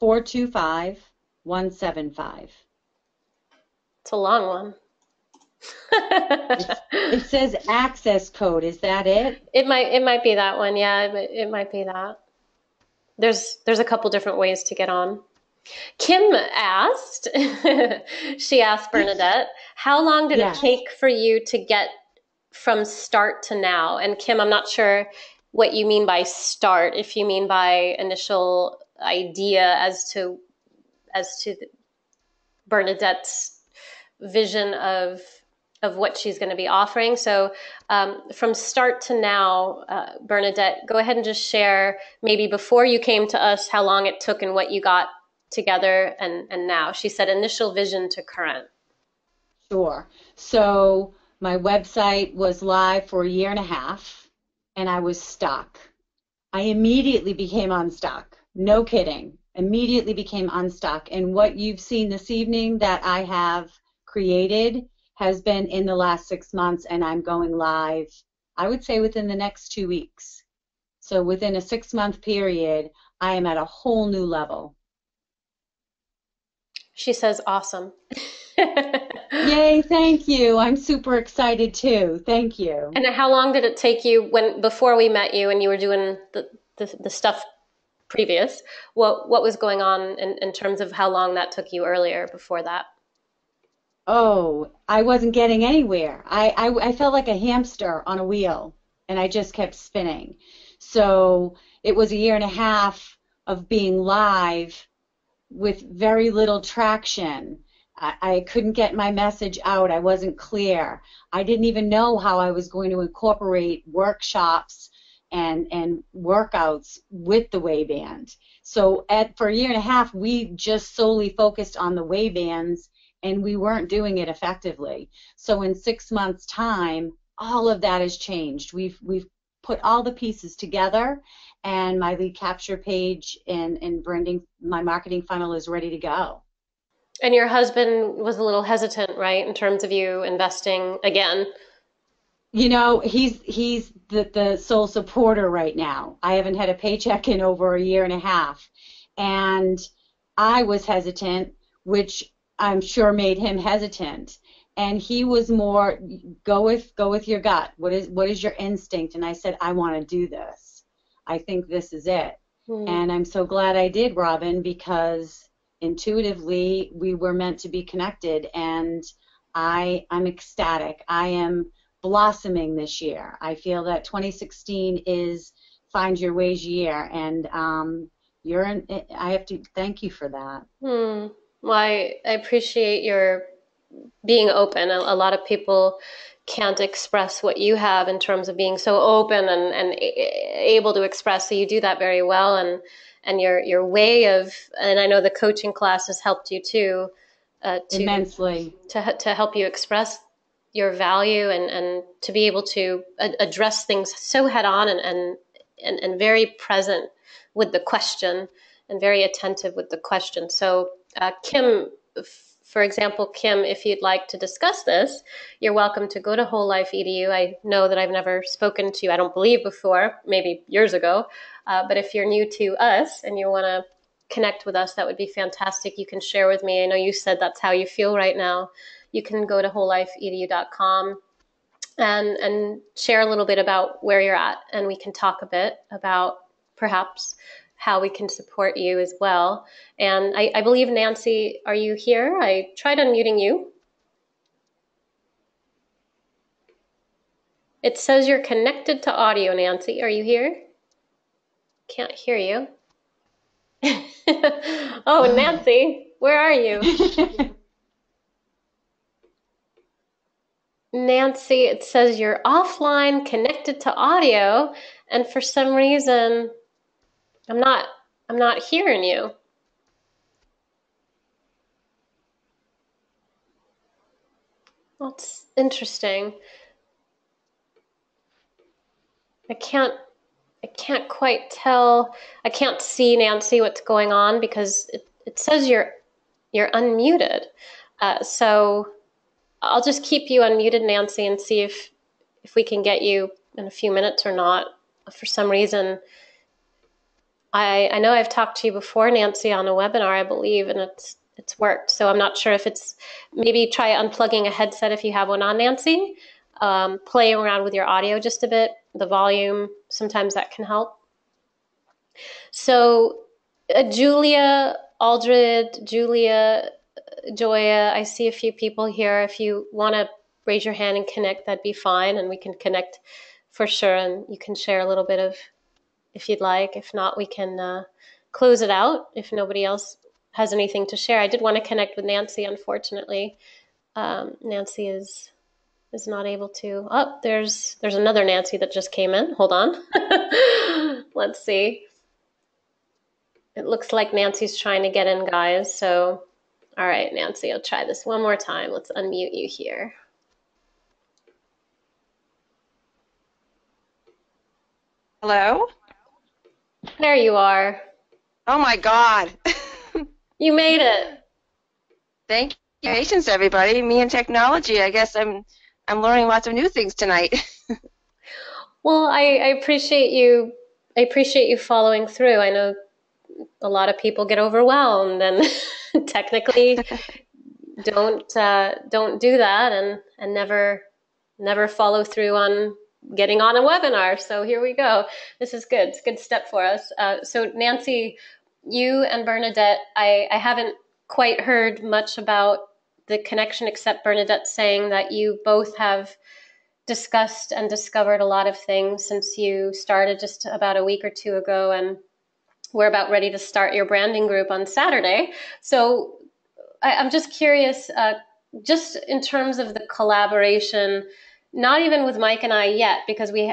258-425-175. It's a long one. It says access code. Is that it? It might be that one. Yeah, it might be that. There's a couple different ways to get on. Kim asked, she asked Bernadette, how long did it Yes. take for you to get from start to now? And Kim, I'm not sure what you mean by start, if you mean by initial idea as to Bernadette's vision of what she's going to be offering. So from start to now, Bernadette, go ahead and just share maybe before you came to us, how long it took and what you got together and now. She said initial vision to current. Sure. So my website was live for a year and a half, and I was stuck. I immediately became unstuck. No kidding. Immediately became unstuck. And what you've seen this evening that I have created has been in the last 6 months, and I'm going live, I would say within the next 2 weeks. So within a 6-month period, I am at a whole new level. She says, awesome. Yay, thank you. I'm super excited too. Thank you. And how long did it take you before we met you and you were doing the stuff previous? What was going on in terms of how long that took you earlier before that? Oh, I wasn't getting anywhere. I felt like a hamster on a wheel, and I just kept spinning. So it was a year and a half of being live with very little traction. I couldn't get my message out. I wasn't clear. I didn't even know how I was going to incorporate workshops and workouts with the Wayband. So for a year and a half, we just solely focused on the Waybands, and we weren't doing it effectively. So in 6 months' time, all of that has changed. We've put all the pieces together, and my lead capture page and branding, my marketing funnel is ready to go. And your husband was a little hesitant, right, in terms of you investing again? You know, he's the sole supporter right now. I haven't had a paycheck in over a year and a half, and I was hesitant, which I'm sure made him hesitant. And he was more, go with your gut. What is your instinct? And I said, I want to do this. I think this is it. And I'm so glad I did, Robyn, because intuitively we were meant to be connected, and I'm ecstatic. I am blossoming this year. I feel that 2016 is Find Your Ways year, and I have to thank you for that. Well, I appreciate your being open. A lot of people can't express what you have in terms of being so open and able to express. So you do that very well, and your way of, and I know the coaching class has helped you too, Immensely. to help you express your value and to be able to address things so head on and very present with the question and very attentive with the question. So Kim, for example, Kim, if you'd like to discuss this, you're welcome to go to Whole Life EDU. I know that I've never spoken to you, I don't believe before, maybe years ago, but if you're new to us and you want to connect with us, that would be fantastic. You can share with me. I know you said that's how you feel right now. You can go to wholelifeedu.com and share a little bit about where you're at, and we can talk a bit about perhaps how we can support you as well. And I believe, Nancy, are you here? I tried unmuting you. It says you're connected to audio, Nancy. Are you here? Can't hear you. Oh, Nancy, where are you? Nancy, it says you're offline, connected to audio, and for some reason, I'm not hearing you. That's interesting. I can't I can't quite tell. I can't see, Nancy, what's going on because it says you're unmuted. So I'll just keep you unmuted, Nancy, and see if we can get you in a few minutes or not. For some reason, I know I've talked to you before, Nancy, on a webinar, I believe, and it's worked. So I'm not sure if it's maybe try unplugging a headset if you have one on, Nancy. Playing around with your audio just a bit, the volume. Sometimes that can help. So, Julia, Aldred, Julia, Joya, I see a few people here. If you want to raise your hand and connect, that'd be fine, and we can connect for sure. And you can share a little bit of if you'd like. If not, we can close it out if nobody else has anything to share. I did want to connect with Nancy. Unfortunately, Nancy is not able to. Oh, there's another Nancy that just came in. Hold on. Let's see. It looks like Nancy's trying to get in, guys. So, all right, Nancy, I'll try this one more time. Let's unmute you here. Hello? There you are. Oh my God. You made it. Thank you. Patience, everybody. Me and technology. I guess I'm learning lots of new things tonight. Well, I appreciate you. I appreciate you following through. I know a lot of people get overwhelmed and technically don't do that and never follow through on getting on a webinar. So here we go. This is good. It's a good step for us. So Nancy, you and Bernadette, I haven't quite heard much about the connection except Bernadette saying that you both have discussed and discovered a lot of things since you started just about a week or two ago, and we're about ready to start your branding group on Saturday. So I'm just curious, just in terms of the collaboration, not even with Mike and I yet, because we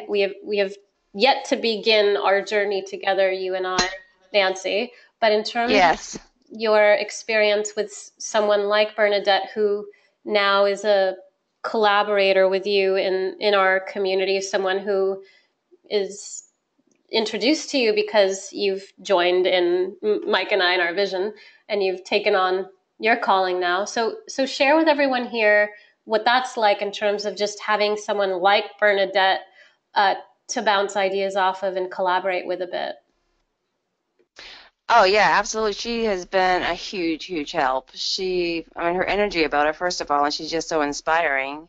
have yet to begin our journey together, you and I, Nancy. But in terms of Yes. your experience with someone like Bernadette, who now is a collaborator with you in our community, someone who is introduced to you because you've joined in Mike and I in our vision, and you've taken on your calling now. So share with everyone here what that's like in terms of just having someone like Bernadette to bounce ideas off of and collaborate with a bit. Oh yeah, absolutely. She has been a huge, huge help. I mean, her energy about it, first of all, and she's just so inspiring.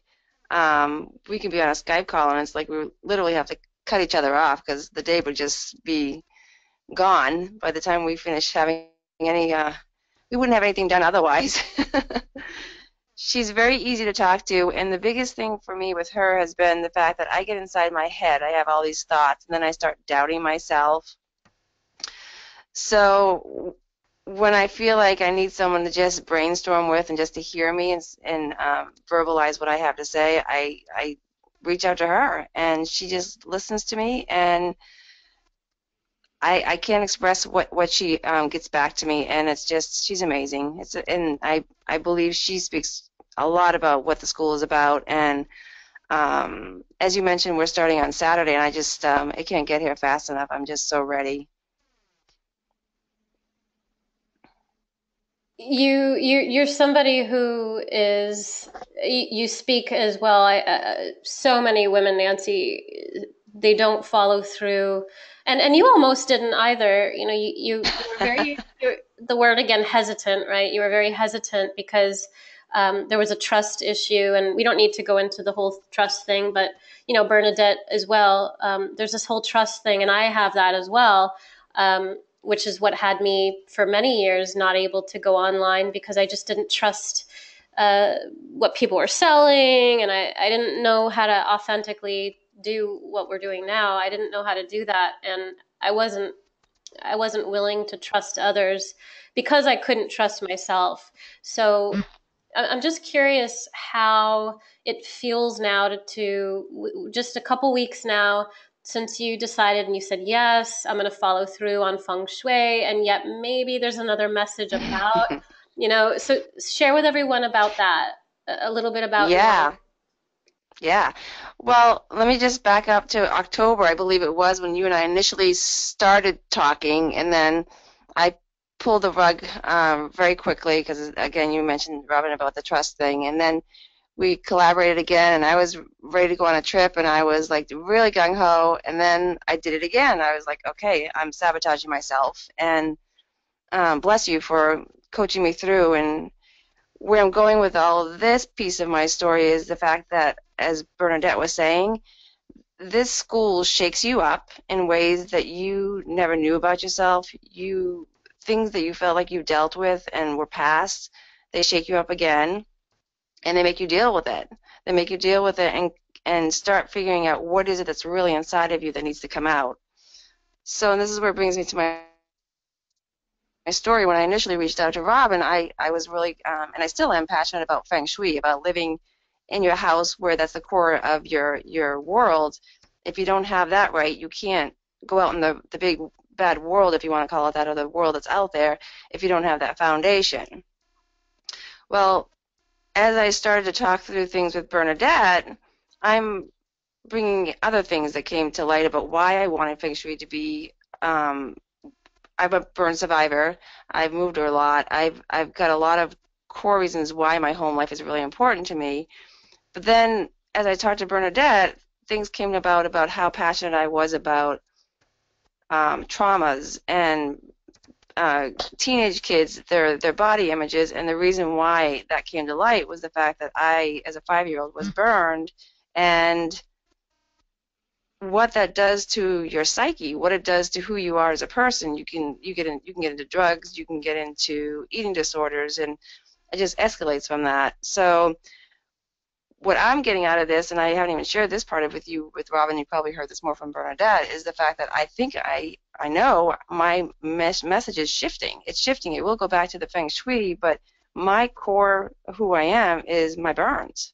We can be on a Skype call, and it's like we literally have to cut each other off because the day would just be gone by the time we finish having any, we wouldn't have anything done otherwise. She's very easy to talk to, and the biggest thing for me with her has been the fact that I get inside my head. I have all these thoughts, and then I start doubting myself. So when I feel like I need someone to just brainstorm with and just to hear me and verbalize what I have to say, I reach out to her, and she just listens to me, and I can't express what she gets back to me, and it's just she's amazing. And I believe she speaks a lot about what the school is about, and as you mentioned, we're starting on Saturday, and I can't get here fast enough. I'm just so ready. You're somebody who is you speak as well. So many women, Nancy, they don't follow through, and you almost didn't either. You know, you were very the word again, hesitant, right? You were very hesitant because there was a trust issue, and we don't need to go into the whole trust thing, but you know, Bernadette as well. There's this whole trust thing, and I have that as well. Which is what had me for many years not able to go online because I just didn't trust what people were selling, and I didn't know how to authentically do what we're doing now. I didn't know how to do that, and I wasn't willing to trust others because I couldn't trust myself. So I'm just curious how it feels now to just a couple weeks now since you decided and you said, yes, I'm going to follow through on feng shui, and yet maybe there's another message about, you know, so share with everyone about that. a little bit about now? Yeah. Yeah. Well, let me just back up to October, I believe it was, when you and I initially started talking, and then I pulled the rug very quickly because, again, you mentioned, Robin, about the trust thing, and then we collaborated again, and I was ready to go on a trip, and I was like really gung ho, and then I did it again. I was like, okay, I'm sabotaging myself, and bless you for coaching me through. And where I'm going with all of this piece of my story is the fact that, as Bernadette was saying, this school shakes you up in ways that you never knew about yourself. Things that you felt like you dealt with and were past, they shake you up again, and they make you deal with it. They make you deal with it and start figuring out what is it that's really inside of you that needs to come out. So, and this is where it brings me to my story. When I initially reached out to Robin, I was really, and I still am passionate about Feng Shui, about living in your house where that's the core of your world. If you don't have that right, you can't go out in the big bad world, if you want to call it that, or the world that's out there, if you don't have that foundation. Well, as I started to talk through things with Bernadette, I'm bringing other things that came to light about why I wanted Feng Shui to be. I'm a burn survivor. I've moved a lot. I've got a lot of core reasons why my home life is really important to me. But then, as I talked to Bernadette, things came about how passionate I was about traumas and teenage kids, their body images, and the reason why that came to light was the fact that I, as a 5-year-old, was burned, and what that does to your psyche, what it does to who you are as a person. You can get into drugs, you can get into eating disorders, and it just escalates from that. So what I'm getting out of this, and I haven't even shared this part of with you, with Robin, you probably heard this more from Bernadette, is the fact that I think I know my message is shifting. It's shifting. It will go back to the Feng Shui, but my core, who I am, is my burns.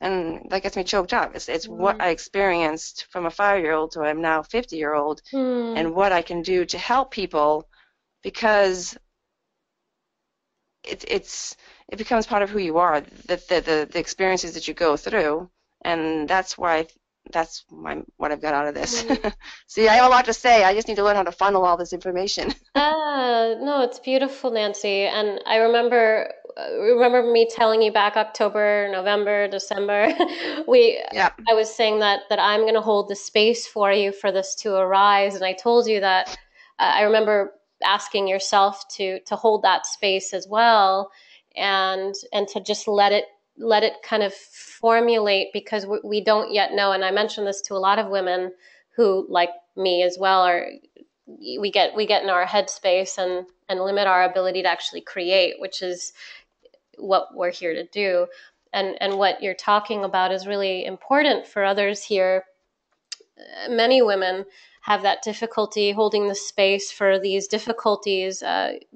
And that gets me choked up. It's what Mm. I experienced from a 5-year-old to I'm now 50-year-old, Hmm. and what I can do to help people, because it becomes part of who you are, the experiences that you go through, and that's what I've got out of this. Hmm. See, I have a lot to say. I just need to learn how to funnel all this information. No, it's beautiful, Nancy. And I remember me telling you back October, November, December. We, Yeah. I was saying that I'm going to hold the space for you for this to arise, and I told you that I remember asking yourself to hold that space as well, and to just let it kind of formulate, because we don't yet know. And I mentioned this to a lot of women who, like me as well, are we get in our headspace and limit our ability to actually create, which is what we're here to do. And what you're talking about is really important for others here. Many women have that difficulty holding the space for these difficulties,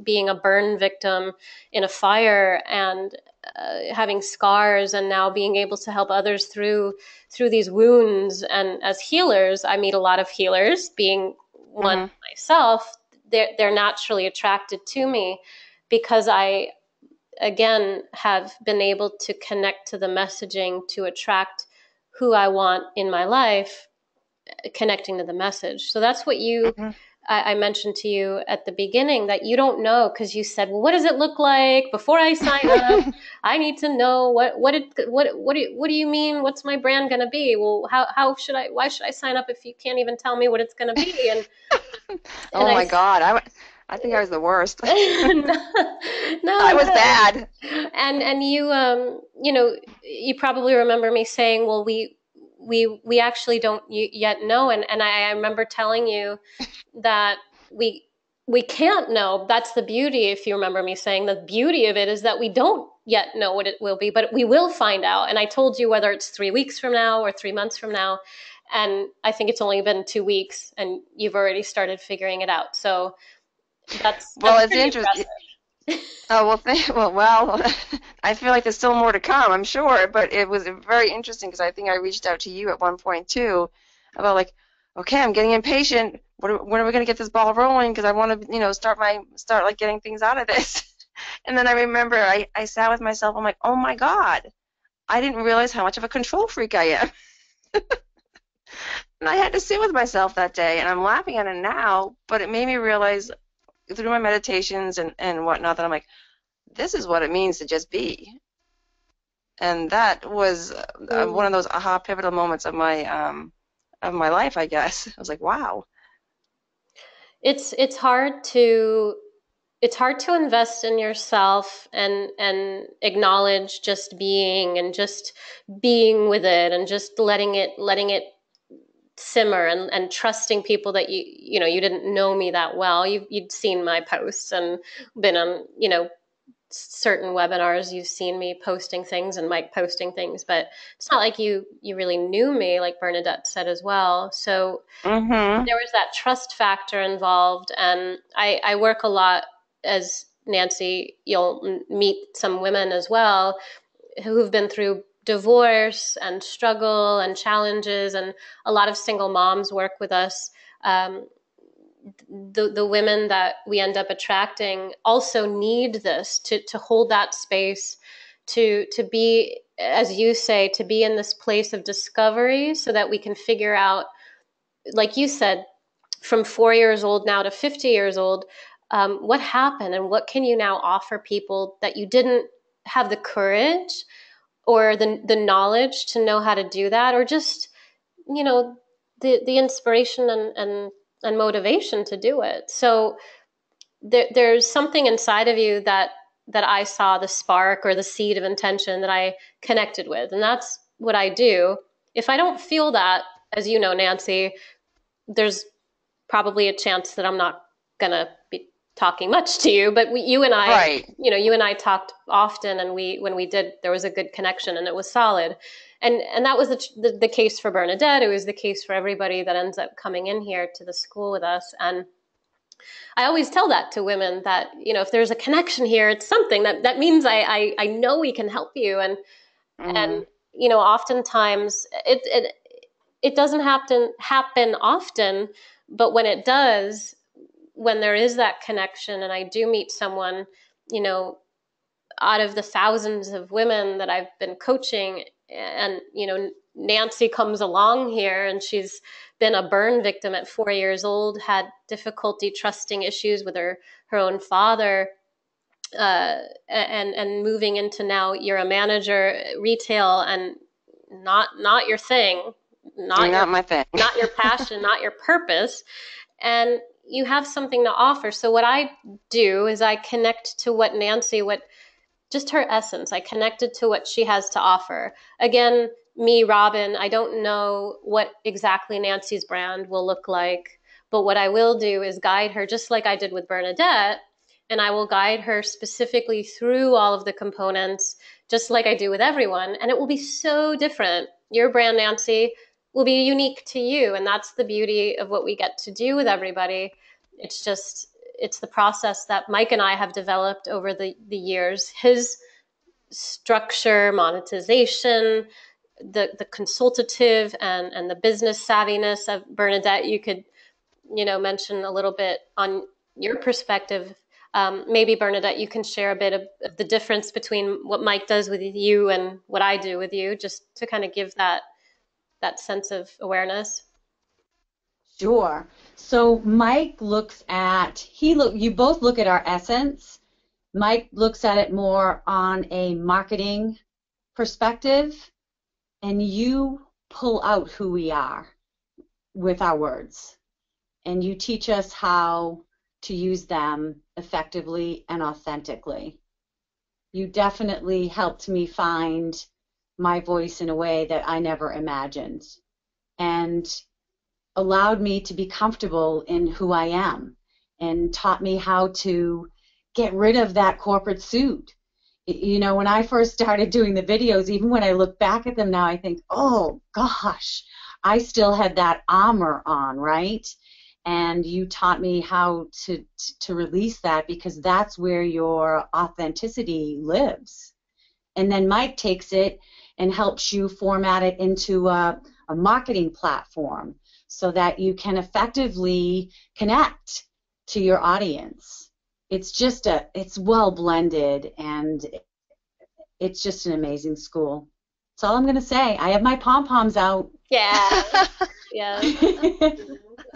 being a burn victim in a fire, and having scars, and now being able to help others through these wounds. And as healers, I meet a lot of healers, being one Mhm. myself. They're naturally attracted to me because I, again, have been able to connect to the messaging to attract who I want in my life, connecting to the message. So that's what Mhm. I mentioned to you at the beginning, that you don't know, because you said, well, what does it look like before I sign up? I need to know what do you mean? What's my brand going to be? Well, why should I sign up if you can't even tell me what it's going to be? And Oh I, my God, I think I was the worst. no, I was no. bad. And you probably remember me saying, well, we actually don't yet know. And I remember telling you that we can't know. That's the beauty. If you remember me saying, the beauty of it is that we don't yet know what it will be, but we will find out. And I told you whether it's 3 weeks from now or 3 months from now. And I think it's only been 2 weeks, and you've already started figuring it out. So that's Well, it's pretty interesting. impressive. Oh, well, well, I feel like there's still more to come, I'm sure, but it was very interesting because I think I reached out to you at one point too about like, okay, I'm getting impatient. When are we going to get this ball rolling? Because I want to, start like getting things out of this. And then I remember I sat with myself. I'm like, oh my God, I didn't realize how much of a control freak I am. And I had to sit with myself that day, and I'm laughing at it now, but it made me realize through my meditations and whatnot that I'm like, this is what it means to just be. And that was one of those aha pivotal moments of my life, I guess. I was like, wow. It's hard to invest in yourself and acknowledge just being and just being with it and just letting it simmer and trusting people that you didn't know me that well. You'd seen my posts and been on certain webinars. You've seen me posting things and Mike posting things, but it's not like you really knew me, like Bernadette said as well. So Mm-hmm. there was that trust factor involved, and I work a lot, as Nancy, you'll meet some women as well who've been through divorce and struggle and challenges, and a lot of single moms work with us. The women that we end up attracting also need this to hold that space, to be, as you say, to be in this place of discovery, so that we can figure out, like you said, from 4 years old now to 50 years old, what happened and what can you now offer people that you didn't have the courage or the knowledge to know how to do that, or just the inspiration and motivation to do it. So there's something inside of you that I saw, the spark or the seed of intention that I connected with, and that's what I do. If I don't feel that, as you know, Nancy, there's probably a chance that I'm not gonna be talking much to you. But you and I, Right. you and I talked often, and when we did, there was a good connection, and it was solid. And that was the case for Bernadette. It was the case for everybody that ends up coming in here to the school with us. And I always tell that to women, that if there's a connection here, it's something that means I know we can help you. Mm-hmm. And oftentimes it doesn't happen often, but when it does, when there is that connection, and I do meet someone, out of the thousands of women that I've been coaching, and Nancy comes along here, and she's been a burn victim at 4 years old, had difficulty trusting issues with her own father, and moving into, now you're a manager, retail, and not your thing, Not my thing. not your passion, not your purpose, and you have something to offer. So what I do is I connect to what just her essence. I connected to what she has to offer. Again, me, Robyn, I don't know what exactly Nancy's brand will look like, but what I will do is guide her, just like I did with Bernadette, and I will guide her specifically through all of the components, just like I do with everyone, and it will be so different. Your brand, Nancy, will be unique to you, and that's the beauty of what we get to do with everybody. It's the process that Mike and I have developed over the years. His structure, monetization, the consultative and the business savviness of Bernadette. You could, mention a little bit on your perspective. Maybe Bernadette, you can share a bit of the difference between what Mike does with you and what I do with you, just to kind of give that sense of awareness. Sure. So Mike looks at, you both look at our essence. Mike looks at it more on a marketing perspective, and you pull out who we are with our words, and you teach us how to use them effectively and authentically. You definitely helped me find my voice in a way that I never imagined, and allowed me to be comfortable in who I am, and taught me how to get rid of that corporate suit. When I first started doing the videos, even when I look back at them now, I think, oh gosh, I still had that armor on, right? And you taught me how to release that, because that's where your authenticity lives. And then Mike takes it and helps you format it into a marketing platform, so that you can effectively connect to your audience. It's well blended, and it's just an amazing school. That's all I'm going to say. I have my pom-poms out. Yeah, yeah.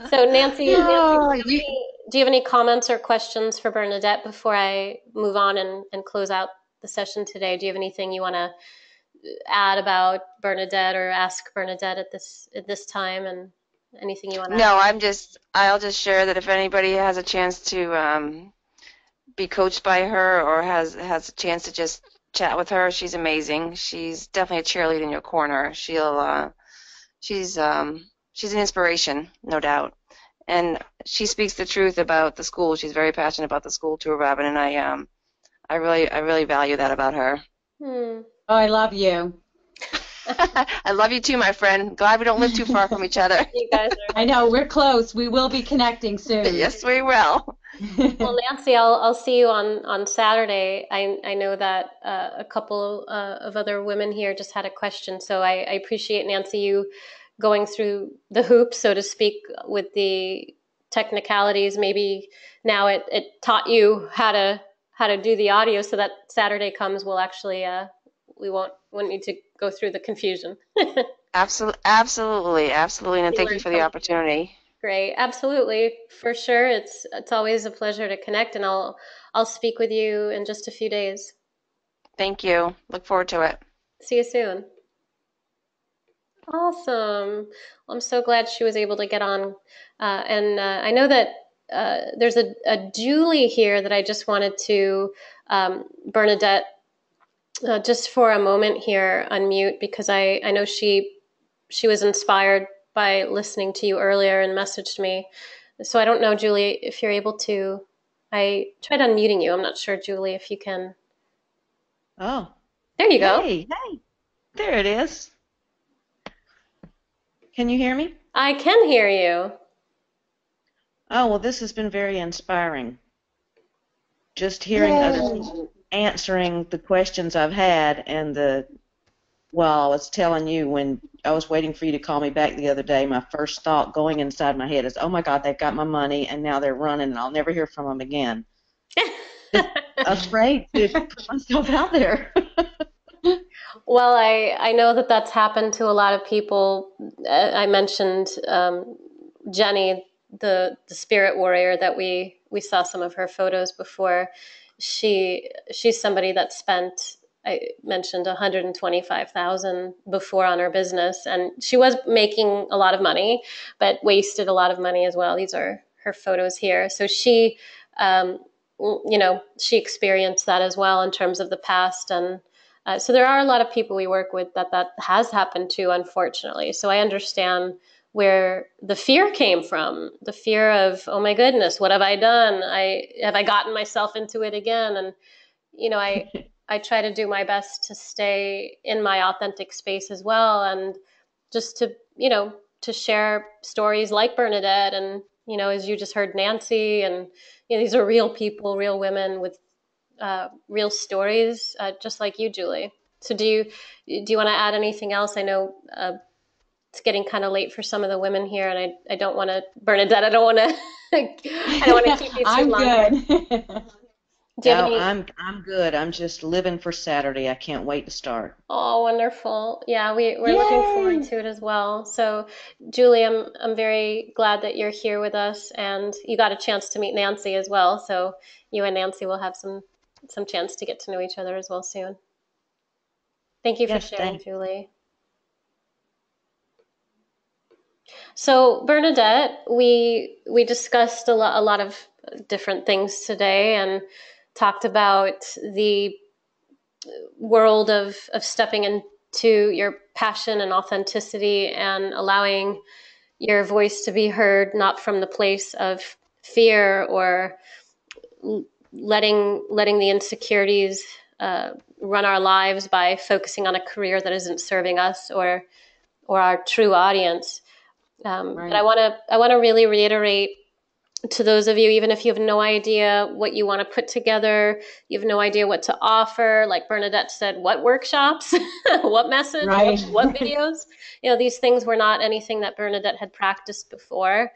So Nancy, Oh, do you have any comments or questions for Bernadette before I move on and close out the session today? Do you have anything you want to add about Bernadette or ask Bernadette at this time, and anything you want to add? no, I'll just share that if anybody has a chance to be coached by her or has a chance to just chat with her, she's amazing. She's definitely a cheerleader in your corner. She's an inspiration, no doubt. And she speaks the truth about the school. She's very passionate about the school too, Robyn, and I really value that about her. Hmm. Oh, I love you. I love you too, my friend. Glad we don't live too far from each other. You guys are. I know, we're close. We will be connecting soon. Yes, we will. Well, Nancy, I'll see you on Saturday. I know that a couple of other women here just had a question, so I appreciate, Nancy, you going through the hoops, so to speak, with the technicalities. Maybe now it taught you how to do the audio, so that Saturday comes, we'll actually we won't need to go through the confusion. Absolutely, and thank you for the opportunity. Great, absolutely, for sure. It's always a pleasure to connect, and I'll speak with you in just a few days. Thank you. Look forward to it. See you soon. Awesome. Well, I'm so glad she was able to get on. And I know that there's a Julie here that I just wanted to, Bernadette, just for a moment here, unmute, because I know she was inspired by listening to you earlier and messaged me. So I don't know, Julie, if you're able to. I tried unmuting you. I'm not sure, Julie, if you can. Oh. There you go. Hey. There it is. Can you hear me? I can hear you. Oh, well, this has been very inspiring. Just hearing others answering the questions I've had well, I was telling you when I was waiting for you to call me back the other day, my first thought going inside my head is, oh my God, they've got my money and now they're running and I'll never hear from them again. Afraid to put myself out there. Well, I know that that's happened to a lot of people. I mentioned Jenny, the spirit warrior that we saw some of her photos before. She's somebody that spent, I mentioned, $125,000 before on her business, and she was making a lot of money, but wasted a lot of money as well. These are her photos here. So she, she experienced that as well in terms of the past. And so there are a lot of people we work with that has happened to, unfortunately. So I understand where the fear came from, the fear of, oh my goodness, what have I done? Have I gotten myself into it again? And, I try to do my best to stay in my authentic space as well. And just to share stories like Bernadette and, as you just heard, Nancy, and, these are real people, real women with real stories, just like you, Julie. So do you want to add anything else? I know it's getting kind of late for some of the women here, and I don't want to, Bernadette, I don't want to keep you too long. I'm good. I'm good. I'm just living for Saturday. I can't wait to start. Oh, wonderful. Yeah, we're looking forward to it as well. So, Julie, I'm very glad that you're here with us, and you got a chance to meet Nancy as well. So you and Nancy will have some chance to get to know each other as well soon. Thank you for sharing, Julie. So, Bernadette, we discussed a lot of different things today and talked about the world of stepping into your passion and authenticity and allowing your voice to be heard, not from the place of fear or letting the insecurities run our lives by focusing on a career that isn't serving us or our true audience. Right. But I want to really reiterate to those of you, even if you have no idea what you want to put together, you have no idea what to offer, like Bernadette said, what workshops, what message, right. what videos, these things were not anything that Bernadette had practiced before.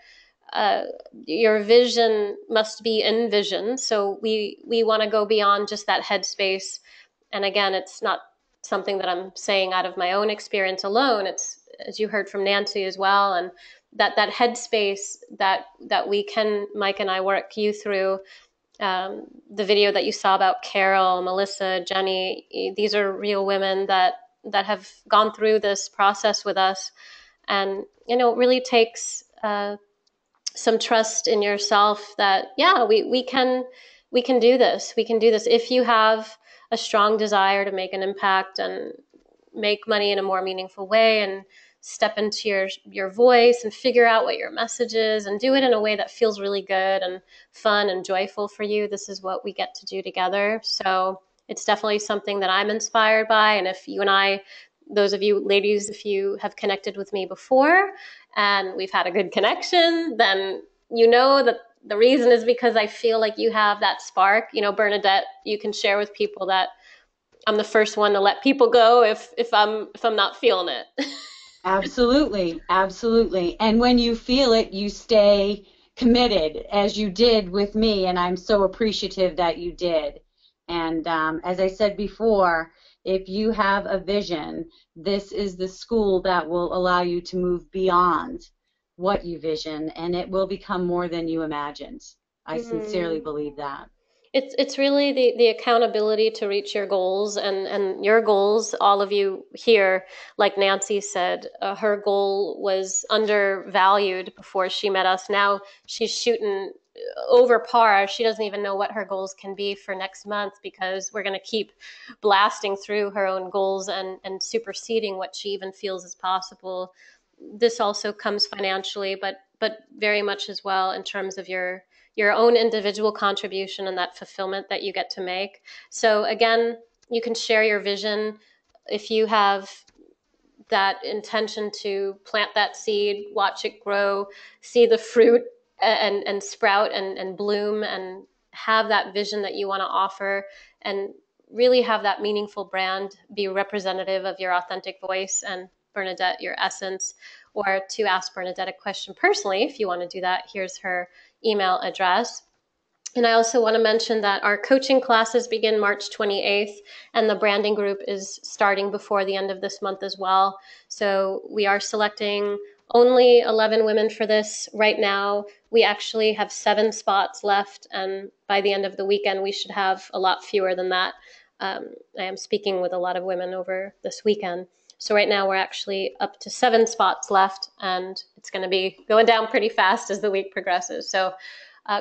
Your vision must be in vision. So we want to go beyond just that headspace. And again, it's not something that I'm saying out of my own experience alone. It's, as you heard from Nancy as well, and that headspace that we can, Mike and I, work you through. The video that you saw about Carol, Melissa, Jenny, these are real women that have gone through this process with us. And, you know, it really takes some trust in yourself that, yeah, we can do this. We can do this. If you have a strong desire to make an impact and make money in a more meaningful way, and step into your voice and figure out what your message is and do it in a way that feels really good and fun and joyful for you, this is what we get to do together. So it's definitely something that I'm inspired by. And if you and I, those of you ladies, if you have connected with me before and we've had a good connection, then you know that the reason is because I feel like you have that spark. You know, Bernadette, you can share with people that I'm the first one to let people go if I'm not feeling it. Absolutely, absolutely. And when you feel it, you stay committed, as you did with me, and I'm so appreciative that you did. And as I said before, if you have a vision, this is the school that will allow you to move beyond what you vision, and it will become more than you imagined. I sincerely believe that. It's really the accountability to reach your goals, and your goals, all of you here, like Nancy said, her goal was undervalued before she met us. Now she's shooting over par. She doesn't even know what her goals can be for next month, because we're going to keep blasting through her own goals and superseding what she even feels is possible. This also comes financially, but very much as well in terms of your own individual contribution and that fulfillment that you get to make. So again, you can share your vision. If you have that intention to plant that seed, watch it grow, see the fruit and sprout and bloom, and have that vision that you want to offer, and really have that meaningful brand be representative of your authentic voice and, Bernadette, your essence. Or to ask Bernadette a question personally, if you want to do that, here's her email address. And I also want to mention that our coaching classes begin March 28th, and the branding group is starting before the end of this month as well. So we are selecting only 11 women for this right now. We actually have 7 spots left, and by the end of the weekend, we should have a lot fewer than that. I am speaking with a lot of women over this weekend. So right now we're actually up to 7 spots left, and it's going to be going down pretty fast as the week progresses. So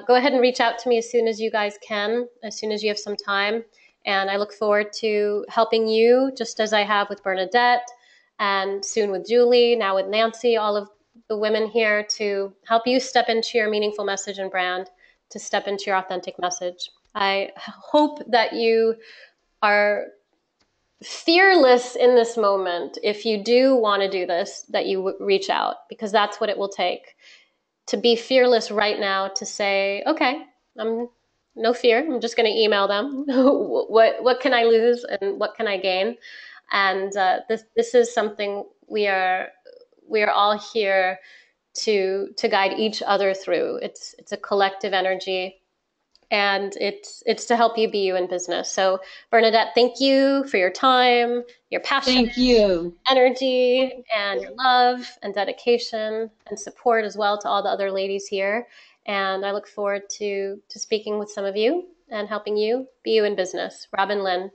go ahead and reach out to me as soon as you guys can, as soon as you have some time. And I look forward to helping you, just as I have with Bernadette, and soon with Julie, now with Nancy, all of the women here, to help you step into your meaningful message and brand, to step into your authentic message. I hope that you are fearless in this moment. If you do want to do this, that you reach out, because that's what it will take. To be fearless right now, to say, okay, I'm no fear. I'm just going to email them. What can I lose and what can I gain? And this is something we are all here to guide each other through. It's a collective energy, and it's to help you be you in business. So Bernadette, thank you for your time, your passion, Thank you. energy, and your love and dedication and support as well to all the other ladies here. And I look forward to speaking with some of you and helping you be you in business. Robyn Linn.